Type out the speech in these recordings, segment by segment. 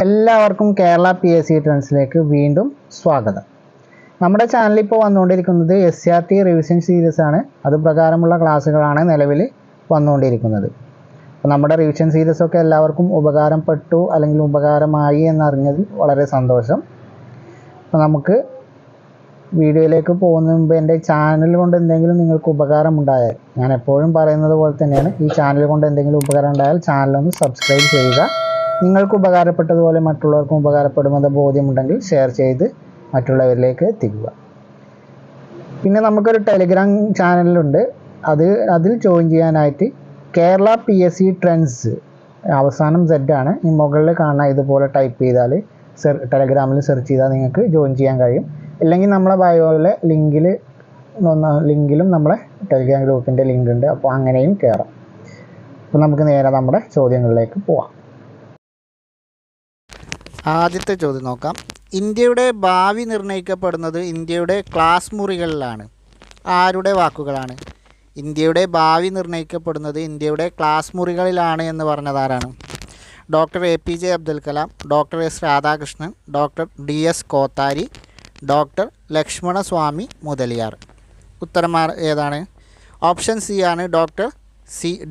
എല്ലാവർക്കും കേരള PSC ട്രെൻഡ്സിലേക്ക് വീണ്ടും സ്വാഗതം. നമ്മുടെ ചാനലിൽ ഇപ്പോൾ വന്നുകൊണ്ടിരിക്കുന്നത് SCRT റിവിഷൻ സീരീസ് ആണ്. അത് പ്രകാരമുള്ള ക്ലാസ്സുകളാണ് നിലവിൽ വന്നുകൊണ്ടിരിക്കുന്നത്. അപ്പോൾ നമ്മുടെ റിവിഷൻ സീരീസൊക്കെ എല്ലാവർക്കും ഉപകാരപ്പെട്ടു അല്ലെങ്കിൽ ഉപകാരമായി എന്നറിഞ്ഞതിൽ വളരെ സന്തോഷം. അപ്പോൾ നമുക്ക് വീഡിയോയിലേക്ക് പോകുന്നതിന് മുമ്പ് എൻ്റെ ചാനൽ കൊണ്ട് എന്തെങ്കിലും നിങ്ങൾക്ക് ഉപകാരം ഉണ്ടായാൽ, ഞാൻ എപ്പോഴും പറയുന്നത് പോലെ തന്നെയാണ്, ഈ ചാനൽ കൊണ്ട് എന്തെങ്കിലും ഉപകാരം ഉണ്ടായാൽ ചാനലൊന്ന് സബ്സ്ക്രൈബ് ചെയ്യുക. നിങ്ങൾക്ക് ഉപകാരപ്പെട്ടതുപോലെ മറ്റുള്ളവർക്കും ഉപകാരപ്പെടുമെന്ന ബോധ്യമുണ്ടെങ്കിൽ ഷെയർ ചെയ്ത് മറ്റുള്ളവരിലേക്ക് എത്തിക്കുക. പിന്നെ നമുക്കൊരു ടെലിഗ്രാം ചാനലുണ്ട്. അതിൽ ജോയിൻ ചെയ്യാനായിട്ട് കേരള PSC ട്രെൻഡ്സ് അവസാനം Z ആണ്, ഈ മുകളിൽ കാണാൻ ഇതുപോലെ ടൈപ്പ് ചെയ്താൽ ടെലിഗ്രാമിൽ സെർച്ച് ചെയ്താൽ നിങ്ങൾക്ക് ജോയിൻ ചെയ്യാൻ കഴിയും. ഇല്ലെങ്കിൽ നമ്മളെ ബയോയിലെ ലിങ്കിലും നമ്മളെ ടെലിഗ്രാം ഗ്രൂപ്പിൻ്റെ ലിങ്ക് ഉണ്ട്, അപ്പോൾ അങ്ങനെയും കയറാം. അപ്പോൾ നമുക്ക് നേരെ നമ്മുടെ ചോദ്യങ്ങളിലേക്ക് പോവാം. ആദ്യത്തെ ചോദ്യം നോക്കാം. ഇന്ത്യയുടെ ഭാവി നിർണ്ണയിക്കപ്പെടുന്നത് ഇന്ത്യയുടെ ക്ലാസ് മുറികളിലാണ്. ആരുടെ വാക്കുകളാണ്? ഇന്ത്യയുടെ ഭാവി നിർണ്ണയിക്കപ്പെടുന്നത് ഇന്ത്യയുടെ ക്ലാസ് മുറികളിലാണ് എന്ന് പറഞ്ഞതാരാണ്? Doctor APJ Abdul Kalam, doctor S Radhakrishnan, doctor DS Kothari, doctor Lakshmanaswami Mudaliar. ഉത്തരം ഏതാണ്? ഓപ്ഷൻ C ആണ്. ഡോക്ടർ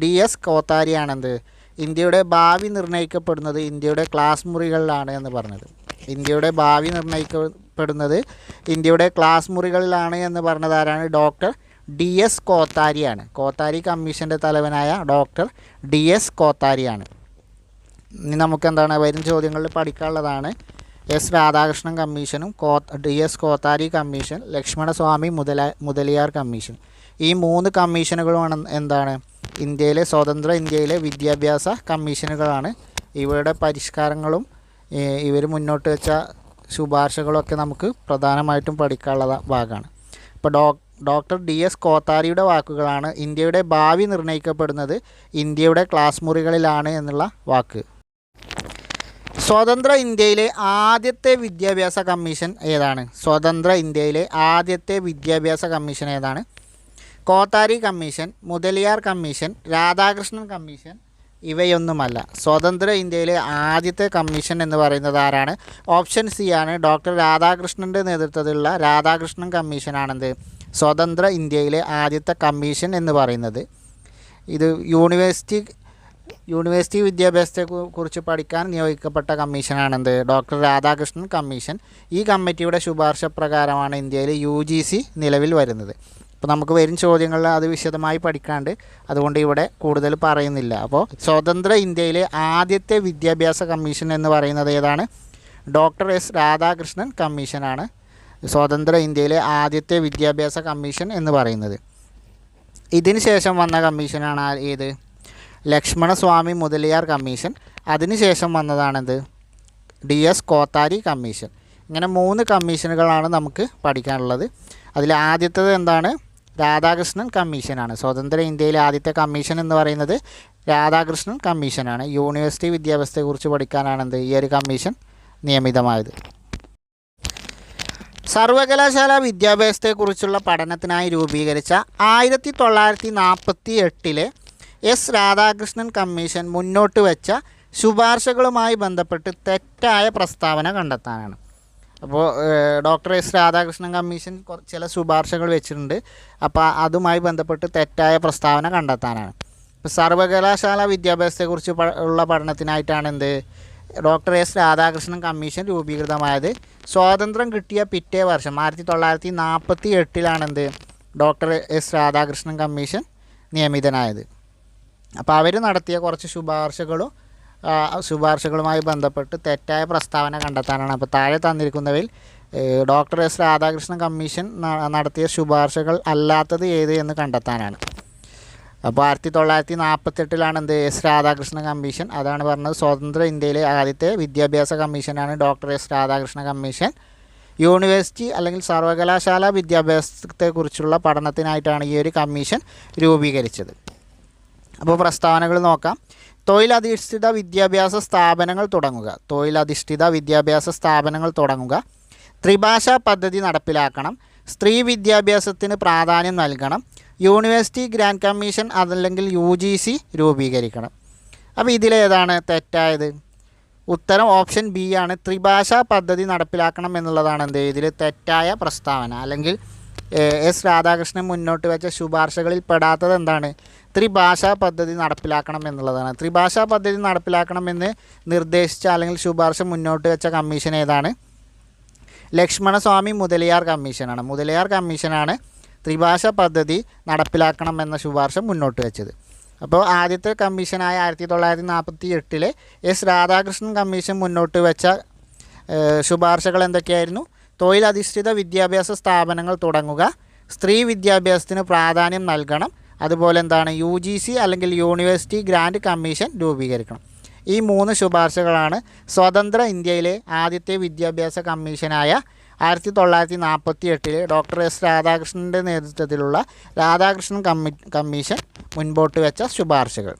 DS കോത്താരിയാണെന്ത് ഇന്ത്യയുടെ ഭാവി നിർണ്ണയിക്കപ്പെടുന്നത് ഇന്ത്യയുടെ ക്ലാസ് മുറികളിലാണ് എന്ന് പറഞ്ഞത്. ഇന്ത്യയുടെ ഭാവി നിർണ്ണയിക്കപ്പെടുന്നത് ഇന്ത്യയുടെ ക്ലാസ് മുറികളിലാണ് എന്ന് പറഞ്ഞതാരാണ്? Doctor DS കോത്താരിയാണ്. കോത്താരി കമ്മീഷൻ്റെ തലവനായ ഡോക്ടർ DS കോത്താരിയാണ്. ഇനി നമുക്കെന്താണ് വരും ചോദ്യങ്ങളിൽ പഠിക്കാനുള്ളതാണ്. S രാധാകൃഷ്ണൻ കമ്മീഷനും DS Kothari commission, Lakshmanaswami Mudaliar commission. ഈ 3 കമ്മീഷനുകളുമാണ് എന്താണ് സ്വതന്ത്ര ഇന്ത്യയിലെ വിദ്യാഭ്യാസ കമ്മീഷനുകളാണ്. ഇവയുടെ പരിഷ്കാരങ്ങളും ഇവർ മുന്നോട്ട് വെച്ച ശുപാർശകളൊക്കെ നമുക്ക് പ്രധാനമായിട്ടും പഠിക്കാനുള്ള ഭാഗമാണ്. ഇപ്പോൾ ഡോക്ടർ DS കോത്താരിയുടെ വാക്കുകളാണ് ഇന്ത്യയുടെ ഭാവി നിർണ്ണയിക്കപ്പെടുന്നത് ഇന്ത്യയുടെ ക്ലാസ് മുറികളിലാണ് എന്നുള്ള വാക്ക്. സ്വതന്ത്ര ഇന്ത്യയിലെ ആദ്യത്തെ വിദ്യാഭ്യാസ കമ്മീഷൻ ഏതാണ്? സ്വതന്ത്ര ഇന്ത്യയിലെ ആദ്യത്തെ വിദ്യാഭ്യാസ കമ്മീഷൻ ഏതാണ്? Kothari commission, Mudaliar commission, Radhakrishnan commission ഇവയൊന്നുമല്ല. സ്വതന്ത്ര ഇന്ത്യയിലെ ആദ്യത്തെ കമ്മീഷൻ എന്ന് പറയുന്നത് ആരാണ്? ഓപ്ഷൻ C ആണ്. ഡോക്ടർ രാധാകൃഷ്ണൻ്റെ നേതൃത്വത്തിലുള്ള രാധാകൃഷ്ണൻ കമ്മീഷനാണെന്ത് സ്വതന്ത്ര ഇന്ത്യയിലെ ആദ്യത്തെ കമ്മീഷൻ എന്ന് പറയുന്നത്. ഇത് യൂണിവേഴ്സിറ്റി വിദ്യാഭ്യാസത്തെക്കുറിച്ച് പഠിക്കാൻ നിയോഗിക്കപ്പെട്ട കമ്മീഷനാണെന്ത് ഡോക്ടർ രാധാകൃഷ്ണൻ കമ്മീഷൻ. ഈ കമ്മിറ്റിയുടെ ശുപാർശ പ്രകാരമാണ് ഇന്ത്യയിൽ UGC നിലവിൽ വരുന്നത്. അപ്പോൾ നമുക്ക് വരും ചോദ്യങ്ങളിൽ അത് വിശദമായി പഠിക്കാണ്ട്, അതുകൊണ്ട് ഇവിടെ കൂടുതൽ പറയുന്നില്ല. അപ്പോൾ സ്വതന്ത്ര ഇന്ത്യയിലെ ആദ്യത്തെ വിദ്യാഭ്യാസ കമ്മീഷൻ എന്ന് പറയുന്നത് ഏതാണ്? ഡോക്ടർ S രാധാകൃഷ്ണൻ കമ്മീഷനാണ് സ്വതന്ത്ര ഇന്ത്യയിലെ ആദ്യത്തെ വിദ്യാഭ്യാസ കമ്മീഷൻ എന്ന് പറയുന്നത്. ഇതിന് ശേഷം വന്ന കമ്മീഷനാണ് ഏത്? ലക്ഷ്മണസ്വാമി മുതലിയാർ കമ്മീഷൻ. അതിനുശേഷം വന്നതാണെന്ത്? DS Kothari commission. ഇങ്ങനെ 3 കമ്മീഷനുകളാണ് നമുക്ക് പഠിക്കാനുള്ളത്. അതിൽ ആദ്യത്തേത് എന്താണ്? രാധാകൃഷ്ണൻ കമ്മീഷനാണ്. സ്വതന്ത്ര ഇന്ത്യയിലെ ആദ്യത്തെ കമ്മീഷൻ എന്ന് പറയുന്നത് രാധാകൃഷ്ണൻ കമ്മീഷനാണ്. യൂണിവേഴ്സിറ്റി വിദ്യാഭ്യാസത്തെക്കുറിച്ച് പഠിക്കാനാണെന്ത് ഈ ഒരു കമ്മീഷൻ നിയമിതമായത്. സർവകലാശാല വിദ്യാഭ്യാസത്തെക്കുറിച്ചുള്ള പഠനത്തിനായി രൂപീകരിച്ച 1948 S രാധാകൃഷ്ണൻ കമ്മീഷൻ മുന്നോട്ട് വെച്ച ശുപാർശകളുമായി ബന്ധപ്പെട്ട് തെറ്റായ പ്രസ്താവന കണ്ടെത്താനാണ്. അപ്പോൾ ഡോക്ടർ S രാധാകൃഷ്ണൻ കമ്മീഷൻ ചില ശുപാർശകൾ വെച്ചിട്ടുണ്ട്. അപ്പോൾ അതുമായി ബന്ധപ്പെട്ട് തെറ്റായ പ്രസ്താവന കണ്ടെത്താനാണ്. ഇപ്പോൾ സർവകലാശാല വിദ്യാഭ്യാസത്തെക്കുറിച്ച് ഉള്ള പഠനത്തിനായിട്ടാണ് ഡോക്ടർ S രാധാകൃഷ്ണൻ കമ്മീഷൻ രൂപീകൃതമായത്. സ്വാതന്ത്ര്യം കിട്ടിയ പിറ്റേ വർഷം 1948 ഡോക്ടർ S രാധാകൃഷ്ണൻ കമ്മീഷൻ നിയമിതനായത്. അപ്പോൾ അവർ നടത്തിയ കുറച്ച് ശുപാർശകളുമായി ബന്ധപ്പെട്ട് തെറ്റായ പ്രസ്താവന കണ്ടെത്താനാണ്. അപ്പോൾ താഴെ തന്നിരിക്കുന്നവയിൽ ഡോക്ടർ S രാധാകൃഷ്ണൻ കമ്മീഷൻ നടത്തിയ ശുപാർശകൾ അല്ലാത്തത് ഏത് എന്ന് കണ്ടെത്താനാണ്. അപ്പോൾ 1948 S രാധാകൃഷ്ണൻ കമ്മീഷൻ. അതാണ് പറഞ്ഞത് സ്വതന്ത്ര ഇന്ത്യയിലെ ആദ്യത്തെ വിദ്യാഭ്യാസ കമ്മീഷനാണ് doctor S Radhakrishnan commission. University അല്ലെങ്കിൽ സർവകലാശാല വിദ്യാഭ്യാസത്തെക്കുറിച്ചുള്ള പഠനത്തിനായിട്ടാണ് ഈ ഒരു കമ്മീഷൻ രൂപീകരിച്ചത്. അപ്പോൾ പ്രസ്താവനകൾ നോക്കാം. തൊഴിലധിഷ്ഠിത വിദ്യാഭ്യാസ സ്ഥാപനങ്ങൾ തുടങ്ങുക. ത്രിഭാഷാ പദ്ധതി നടപ്പിലാക്കണം. സ്ത്രീ വിദ്യാഭ്യാസത്തിന് പ്രാധാന്യം നൽകണം. യൂണിവേഴ്സിറ്റി ഗ്രാൻഡ് കമ്മീഷൻ അതല്ലെങ്കിൽ UGC രൂപീകരിക്കണം. അപ്പോൾ ഇതിലേതാണ് തെറ്റായത്? ഉത്തരം ഓപ്ഷൻ ബി ആണ്. ത്രിഭാഷാ പദ്ധതി നടപ്പിലാക്കണം എന്നുള്ളതാണ് എന്ത് ഇതിൽ തെറ്റായ പ്രസ്താവന. അല്ലെങ്കിൽ എസ് രാധാകൃഷ്ണൻ മുന്നോട്ട് വെച്ച ശുപാർശകളിൽ പെടാത്തത് എന്താണ്? ത്രിഭാഷാ പദ്ധതി നടപ്പിലാക്കണം എന്നുള്ളതാണ്. ത്രിഭാഷാ പദ്ധതി നടപ്പിലാക്കണമെന്ന് നിർദ്ദേശിച്ച അല്ലെങ്കിൽ ശുപാർശ മുന്നോട്ട് വെച്ച കമ്മീഷൻ ഏതാണ്? ലക്ഷ്മണസ്വാമി മുതലിയാർ കമ്മീഷനാണ്. മുതലിയാർ കമ്മീഷനാണ് ത്രിഭാഷാ പദ്ധതി നടപ്പിലാക്കണമെന്ന ശുപാർശ മുന്നോട്ട് വെച്ചത്. അപ്പോൾ ആദ്യത്തെ കമ്മീഷനായ 1948 എസ് രാധാകൃഷ്ണൻ കമ്മീഷൻ മുന്നോട്ട് വെച്ച ശുപാർശകൾ എന്തൊക്കെയായിരുന്നു? തൊഴിലധിഷ്ഠിത വിദ്യാഭ്യാസ സ്ഥാപനങ്ങൾ തുടങ്ങുക, സ്ത്രീ വിദ്യാഭ്യാസത്തിന് പ്രാധാന്യം നൽകണം, അതുപോലെ എന്താണ് UGC അല്ലെങ്കിൽ യൂണിവേഴ്സിറ്റി ഗ്രാൻഡ് കമ്മീഷൻ രൂപീകരിക്കണം. ഈ 3 ശുപാർശകളാണ് സ്വതന്ത്ര ഇന്ത്യയിലെ ആദ്യത്തെ വിദ്യാഭ്യാസ കമ്മീഷനായ 1948 ഡോക്ടർ എസ് രാധാകൃഷ്ണൻ്റെ നേതൃത്വത്തിലുള്ള രാധാകൃഷ്ണൻ കമ്മീഷൻ മുൻപോട്ട് വെച്ച ശുപാർശകൾ.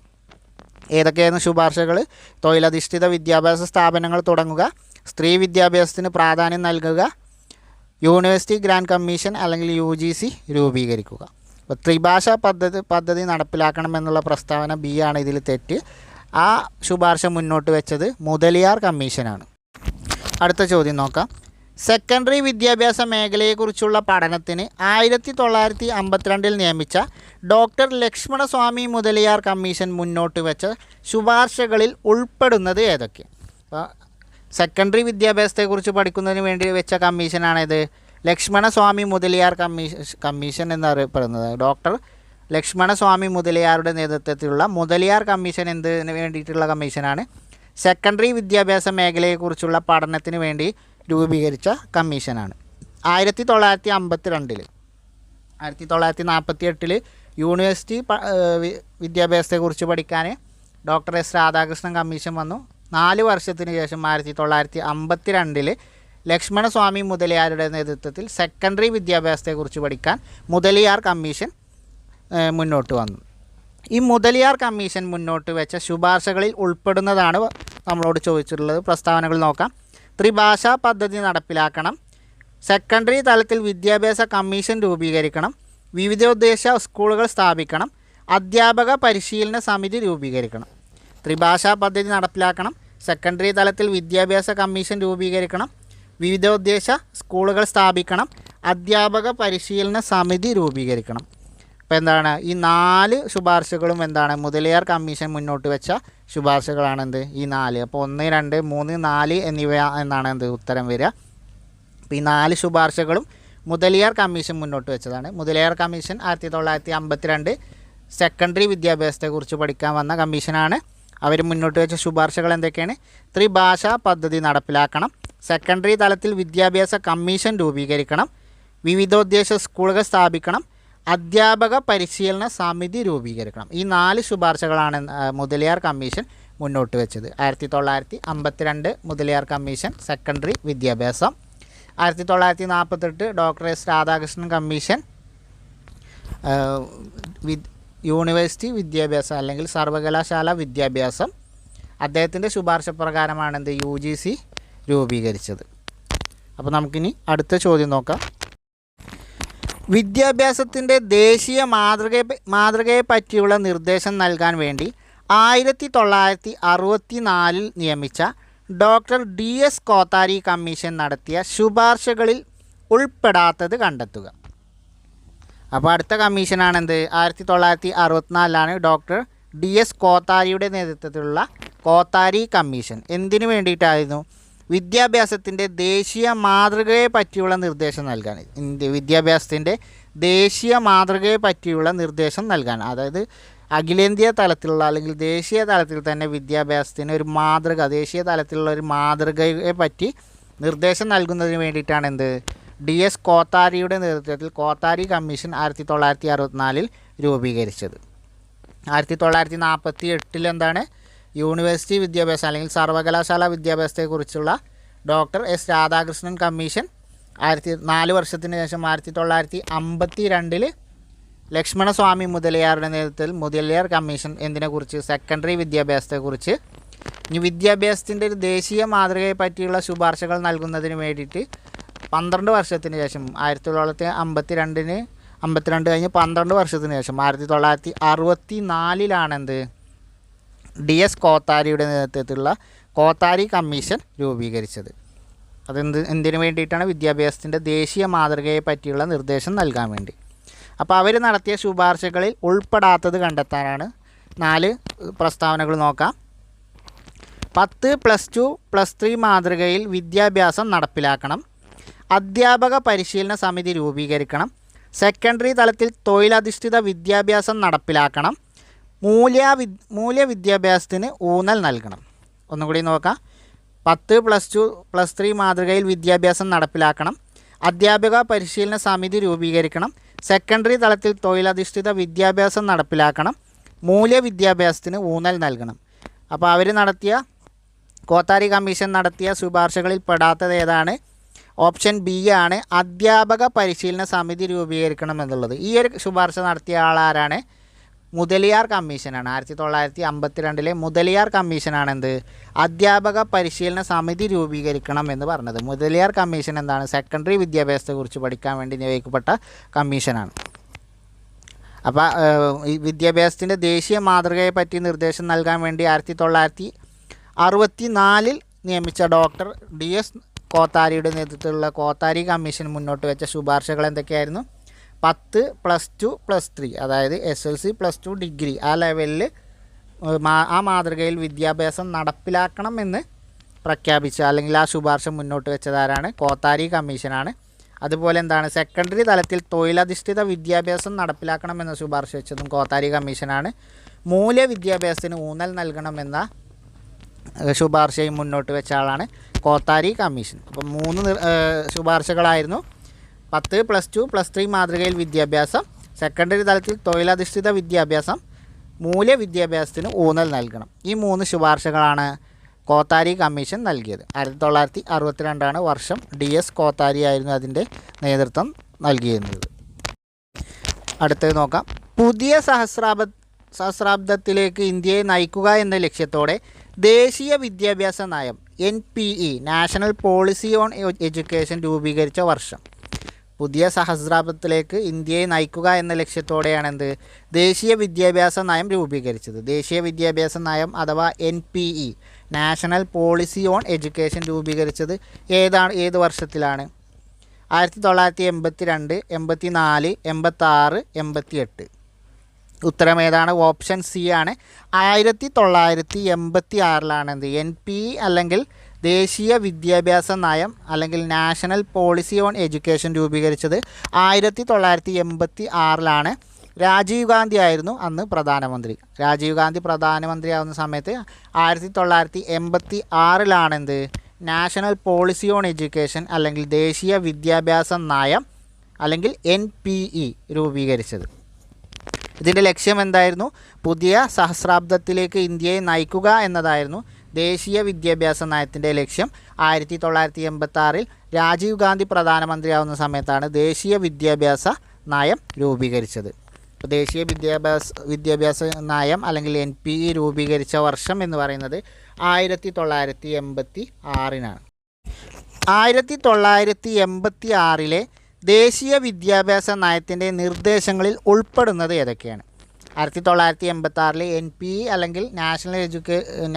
ഏതൊക്കെയായിരുന്നു ശുപാർശകൾ? തൊഴിലധിഷ്ഠിത വിദ്യാഭ്യാസ സ്ഥാപനങ്ങൾ തുടങ്ങുക, സ്ത്രീ വിദ്യാഭ്യാസത്തിന് പ്രാധാന്യം നൽകുക, യൂണിവേഴ്സിറ്റി ഗ്രാൻഡ് കമ്മീഷൻ അല്ലെങ്കിൽ UGC രൂപീകരിക്കുക. അപ്പോൾ ത്രിഭാഷാ പദ്ധതി നടപ്പിലാക്കണമെന്നുള്ള പ്രസ്താവന ബി ആണ് ഇതിൽ തെറ്റ്. ആ ശുപാർശ മുന്നോട്ട് വെച്ചത് മുതലിയാർ കമ്മീഷനാണ്. അടുത്ത ചോദ്യം നോക്കാം. സെക്കൻഡറി വിദ്യാഭ്യാസ മേഖലയെക്കുറിച്ചുള്ള പഠനത്തിന് 1952 നിയമിച്ച ഡോക്ടർ ലക്ഷ്മണസ്വാമി മുതലിയാർ കമ്മീഷൻ മുന്നോട്ട് വെച്ച ശുപാർശകളിൽ ഉൾപ്പെടുന്നത് ഏതൊക്കെ? സെക്കൻഡറി വിദ്യാഭ്യാസത്തെക്കുറിച്ച് പഠിക്കുന്നതിന് വേണ്ടി വെച്ച കമ്മീഷനാണിത്. ലക്ഷ്മണസ്വാമി മുതലിയാർ കമ്മീഷൻ എന്നറിയപ്പെടുന്നത്. ഡോക്ടർ ലക്ഷ്മണസ്വാമി മുതലിയാരുടെ നേതൃത്വത്തിലുള്ള മുതലിയാർ കമ്മീഷൻ എന്തിന് വേണ്ടിയിട്ടുള്ള കമ്മീഷനാണ്? സെക്കൻഡറി വിദ്യാഭ്യാസ മേഖലയെക്കുറിച്ചുള്ള പഠനത്തിന് വേണ്ടി രൂപീകരിച്ച കമ്മീഷനാണ്. 1952 1948 യൂണിവേഴ്സിറ്റി വിദ്യാഭ്യാസത്തെക്കുറിച്ച് പഠിക്കാൻ ഡോക്ടർ എസ് രാധാകൃഷ്ണൻ കമ്മീഷൻ വന്നു. 4 വർഷത്തിന് ശേഷം 1952 ലക്ഷ്മണസ്വാമി മുതലിയാരുടെ നേതൃത്വത്തിൽ സെക്കൻഡറി വിദ്യാഭ്യാസത്തെക്കുറിച്ച് പഠിക്കാൻ മുതലിയാർ കമ്മീഷൻ മുന്നോട്ട് വന്നു. ഈ മുതലിയാർ കമ്മീഷൻ മുന്നോട്ട് വെച്ച ശുപാർശകളിൽ ഉൾപ്പെടുന്നതാണ് നമ്മളോട് ചോദിച്ചിട്ടുള്ളത്. പ്രസ്താവനകൾ നോക്കാം. ത്രിഭാഷാ പദ്ധതി നടപ്പിലാക്കണം, സെക്കൻഡറി തലത്തിൽ വിദ്യാഭ്യാസ കമ്മീഷൻ രൂപീകരിക്കണം, വിവിധോദ്ദേശ സ്കൂളുകൾ സ്ഥാപിക്കണം, അധ്യാപക പരിശീലന സമിതി രൂപീകരിക്കണം. ത്രിഭാഷാ പദ്ധതി നടപ്പിലാക്കണം, സെക്കൻഡറി തലത്തിൽ വിദ്യാഭ്യാസ കമ്മീഷൻ രൂപീകരിക്കണം, വിവിധോദ്ദേശ സ്കൂളുകൾ സ്ഥാപിക്കണം, അധ്യാപക പരിശീലന സമിതി രൂപീകരിക്കണം. അപ്പോൾ എന്താണ് ഈ 4 ശുപാർശകളും എന്താണ് മുതലിയാർ കമ്മീഷൻ മുന്നോട്ട് വെച്ച ശുപാർശകളാണ് എന്ത് ഈ 4. അപ്പോൾ 1, 2, 3, 4 എന്നിവ എന്നാണ് എന്ത് ഉത്തരം വരിക. അപ്പോൾ ഈ 4 ശുപാർശകളും മുതലിയാർ കമ്മീഷൻ മുന്നോട്ട് വെച്ചതാണ്. മുതലിയാർ കമ്മീഷൻ 1952 സെക്കൻഡറി വിദ്യാഭ്യാസത്തെക്കുറിച്ച് പഠിക്കാൻ വന്ന കമ്മീഷനാണ്. അവർ മുന്നോട്ട് വെച്ച ശുപാർശകൾ എന്തൊക്കെയാണ്? ത്രിഭാഷാ പദ്ധതി നടപ്പിലാക്കണം, സെക്കൻഡറി തലത്തിൽ വിദ്യാഭ്യാസ കമ്മീഷൻ രൂപീകരിക്കണം, വിവിധോദ്ദേശ സ്കൂളുകൾ സ്ഥാപിക്കണം, അധ്യാപക പരിശീലന സമിതി രൂപീകരിക്കണം. ഈ 4 ശുപാർശകളാണ് മുതലിയാർ കമ്മീഷൻ മുന്നോട്ട് വെച്ചത്. 1952 മുതലിയാർ കമ്മീഷൻ സെക്കൻഡറി വിദ്യാഭ്യാസം. 1948 doctor S Radhakrishnan commission university വിദ്യാഭ്യാസം അല്ലെങ്കിൽ സർവകലാശാല വിദ്യാഭ്യാസം. അദ്ദേഹത്തിൻ്റെ ശുപാർശ പ്രകാരമാണ് എന്ത് UGC രൂപീകരിച്ചത്. അപ്പോൾ നമുക്കിനി അടുത്ത ചോദ്യം നോക്കാം. വിദ്യാഭ്യാസത്തിൻ്റെ ദേശീയ മാതൃകയെ പറ്റിയുള്ള നിർദ്ദേശം നൽകാൻ വേണ്ടി 1964 നിയമിച്ച ഡോക്ടർ DS കോത്താരി കമ്മീഷൻ നടത്തിയ ശുപാർശകളിൽ ഉൾപ്പെടാത്തത് കണ്ടെത്തുക. അപ്പോൾ അടുത്ത കമ്മീഷനാണെന്ത് 1964 ഡോക്ടർ DS കോത്താരിയുടെ നേതൃത്വത്തിലുള്ള കോത്താരി കമ്മീഷൻ. എന്തിനു വേണ്ടിയിട്ടായിരുന്നു? വിദ്യാഭ്യാസത്തിൻ്റെ ദേശീയ മാതൃകയെ പറ്റിയുള്ള നിർദ്ദേശം നൽകാൻ. വിദ്യാഭ്യാസത്തിൻ്റെ ദേശീയ മാതൃകയെ പറ്റിയുള്ള നിർദ്ദേശം നൽകാൻ. അതായത് അഖിലേന്ത്യാ തലത്തിലുള്ള അല്ലെങ്കിൽ ദേശീയ തലത്തിൽ തന്നെ വിദ്യാഭ്യാസത്തിന് ഒരു മാതൃക, ദേശീയ തലത്തിലുള്ള ഒരു മാതൃകയെ പറ്റി നിർദ്ദേശം നൽകുന്നതിന് വേണ്ടിയിട്ടാണ് എന്ത് DS കോത്താരിയുടെ നേതൃത്വത്തിൽ കോത്താരി കമ്മീഷൻ 1964 രൂപീകരിച്ചത്. 1948 എന്താണ് യൂണിവേഴ്സിറ്റി വിദ്യാഭ്യാസം അല്ലെങ്കിൽ സർവകലാശാല വിദ്യാഭ്യാസത്തെക്കുറിച്ചുള്ള ഡോക്ടർ എസ് രാധാകൃഷ്ണൻ കമ്മീഷൻ. 4 വർഷത്തിന് ശേഷം 1952 ലക്ഷ്മണസ്വാമി മുതലിയാരുടെ നേതൃത്വത്തിൽ മുതലിയാർ കമ്മീഷൻ എന്തിനെക്കുറിച്ച്? സെക്കൻഡറി വിദ്യാഭ്യാസത്തെക്കുറിച്ച്. ഇനി വിദ്യാഭ്യാസത്തിൻ്റെ ഒരു ദേശീയ മാതൃകയെ പറ്റിയുള്ള ശുപാർശകൾ നൽകുന്നതിന് വേണ്ടിയിട്ട് 12 വർഷത്തിന് ശേഷം 1952 കഴിഞ്ഞ് 12 വർഷത്തിന് ശേഷം 1964 DS കോത്താരിയുടെ നേതൃത്വത്തിലുള്ള കോത്താരി കമ്മീഷൻ രൂപീകരിച്ചത്. എന്തിനു വേണ്ടിയിട്ടാണ്? വിദ്യാഭ്യാസത്തിൻ്റെ ദേശീയ മാതൃകയെ പറ്റിയുള്ള നിർദ്ദേശം നൽകാൻ വേണ്ടി. അപ്പോൾ അവർ നടത്തിയ ശുപാർശകളിൽ ഉൾപ്പെടാത്തത് കണ്ടെത്താനാണ് 4 പ്രസ്താവനകൾ നോക്കാം. 10+2+3 മാതൃകയിൽ വിദ്യാഭ്യാസം നടപ്പിലാക്കണം. അധ്യാപക പരിശീലന സമിതി രൂപീകരിക്കണം. സെക്കൻഡറി തലത്തിൽ തൊഴിലധിഷ്ഠിത വിദ്യാഭ്യാസം നടപ്പിലാക്കണം. മൂല്യവിദ്യാഭ്യാസത്തിന് ഊന്നൽ നൽകണം. ഒന്നുകൂടി നോക്കാം. 10+2+3 മാതൃകയിൽ വിദ്യാഭ്യാസം നടപ്പിലാക്കണം. അധ്യാപക പരിശീലന സമിതി രൂപീകരിക്കണം. സെക്കൻഡറി തലത്തിൽ തൊഴിലധിഷ്ഠിത വിദ്യാഭ്യാസം നടപ്പിലാക്കണം. മൂല്യവിദ്യാഭ്യാസത്തിന് ഊന്നൽ നൽകണം. അപ്പോൾ അവർ നടത്തിയ കോത്താരി കമ്മീഷൻ നടത്തിയ ശുപാർശകളിൽ പെടാത്തത് ഏതാണ്? ഓപ്ഷൻ ബി ആണ്, അധ്യാപക പരിശീലന സമിതി രൂപീകരിക്കണം എന്നുള്ളത്. ഈ ഒരു ശുപാർശ നടത്തിയ ആളാരാണ്? മുതലിയാർ കമ്മീഷനാണ്. 1952 മുതലിയാർ കമ്മീഷനാണ് എന്ത്? അധ്യാപക പരിശീലന സമിതി രൂപീകരിക്കണം എന്ന് പറഞ്ഞത്. മുതലിയാർ കമ്മീഷൻ എന്താണ്? സെക്കൻഡറി വിദ്യാഭ്യാസത്തെക്കുറിച്ച് പഠിക്കാൻ വേണ്ടി നിയോഗിക്കപ്പെട്ട കമ്മീഷനാണ്. അപ്പോൾ ഈ വിദ്യാഭ്യാസത്തിൻ്റെ ദേശീയ മാതൃകയെ പറ്റി നിർദ്ദേശം നൽകാൻ വേണ്ടി 1964 നിയമിച്ച ഡോക്ടർ DS കോത്താരിയുടെ നേതൃത്വത്തിലുള്ള കോത്താരി കമ്മീഷൻ മുന്നോട്ട് വെച്ച ശുപാർശകൾ എന്തൊക്കെയായിരുന്നു? 10+2+3 അതായത് SLC +2 ഡിഗ്രി ആ ലെവലിൽ ആ മാതൃകയിൽ വിദ്യാഭ്യാസം നടപ്പിലാക്കണം എന്ന് പ്രഖ്യാപിച്ച അല്ലെങ്കിൽ ആ ശുപാർശ മുന്നോട്ട് വെച്ചതാരാണ്? കോത്താരി കമ്മീഷനാണ്. അതുപോലെ എന്താണ്? സെക്കൻഡറി തലത്തിൽ തൊഴിലധിഷ്ഠിത വിദ്യാഭ്യാസം നടപ്പിലാക്കണമെന്ന ശുപാർശ വെച്ചതും കോത്താരി കമ്മീഷനാണ്. മൂല്യവിദ്യാഭ്യാസത്തിന് ഊന്നൽ നൽകണമെന്ന ശുപാർശയും മുന്നോട്ട് വെച്ച ആളാണ് കോത്താരി കമ്മീഷൻ. അപ്പം 3 ശുപാർശകളായിരുന്നു. 10+2+3 മാതൃകയിൽ വിദ്യാഭ്യാസം, സെക്കൻഡറി തലത്തിൽ തൊഴിലധിഷ്ഠിത വിദ്യാഭ്യാസം, മൂല്യവിദ്യാഭ്യാസത്തിന് ഊന്നൽ നൽകണം. ഈ 3 ശുപാർശകളാണ് കോത്താരി കമ്മീഷൻ നൽകിയത്. 1962 വർഷം DS കോത്താരി ആയിരുന്നു അതിൻ്റെ നേതൃത്വം നൽകിയിരുന്നത്. അടുത്തത് നോക്കാം. പുതിയ സഹസ്രാബ്ദത്തിലേക്ക് ഇന്ത്യയെ നയിക്കുക എന്ന ലക്ഷ്യത്തോടെ ദേശീയ വിദ്യാഭ്യാസ നയം NPE national policy on education രൂപീകരിച്ച വർഷം. പുതിയ സഹസ്രാബ്ദത്തിലേക്ക് ഇന്ത്യയെ നയിക്കുക എന്ന ലക്ഷ്യത്തോടെയാണ് എന്ത്? ദേശീയ വിദ്യാഭ്യാസ നയം രൂപീകരിച്ചത്. ദേശീയ വിദ്യാഭ്യാസ നയം അഥവാ NPE national policy on education രൂപീകരിച്ചത് ഏത് വർഷത്തിലാണ്? 1982, 84, 86, 88. ഉത്തരം ഏതാണ്? ഓപ്ഷൻ സി ആണ്. 1986 എന്ത്? NPE അല്ലെങ്കിൽ ദേശീയ വിദ്യാഭ്യാസ നയം അല്ലെങ്കിൽ നാഷണൽ പോളിസി ഓൺ എഡ്യൂക്കേഷൻ രൂപീകരിച്ചത് 1986 രാജീവ് ഗാന്ധി ആയിരുന്നു അന്ന് പ്രധാനമന്ത്രി. രാജീവ് ഗാന്ധി പ്രധാനമന്ത്രിയാവുന്ന സമയത്ത് 1986 എന്ത്? നാഷണൽ പോളിസി ഓൺ എഡ്യൂക്കേഷൻ അല്ലെങ്കിൽ ദേശീയ വിദ്യാഭ്യാസ നയം അല്ലെങ്കിൽ NPE രൂപീകരിച്ചത്. ഇതിൻ്റെ ലക്ഷ്യം എന്തായിരുന്നു? പുതിയ സഹസ്രാബ്ദത്തിലേക്ക് ഇന്ത്യയെ നയിക്കുക എന്നതായിരുന്നു ദേശീയ വിദ്യാഭ്യാസ നയത്തിൻ്റെ ലക്ഷ്യം. 1986 രാജീവ് ഗാന്ധി പ്രധാനമന്ത്രിയാവുന്ന സമയത്താണ് ദേശീയ വിദ്യാഭ്യാസ നയം രൂപീകരിച്ചത്. അപ്പോൾ ദേശീയ വിദ്യാഭ്യാസ നയം അല്ലെങ്കിൽ NPE രൂപീകരിച്ച വർഷം എന്ന് പറയുന്നത് 1986. 1986 ദേശീയ വിദ്യാഭ്യാസ നയത്തിൻ്റെ നിർദ്ദേശങ്ങളിൽ ഉൾപ്പെടുന്നത് ഏതൊക്കെയാണ്? 1986 NPE അല്ലെങ്കിൽ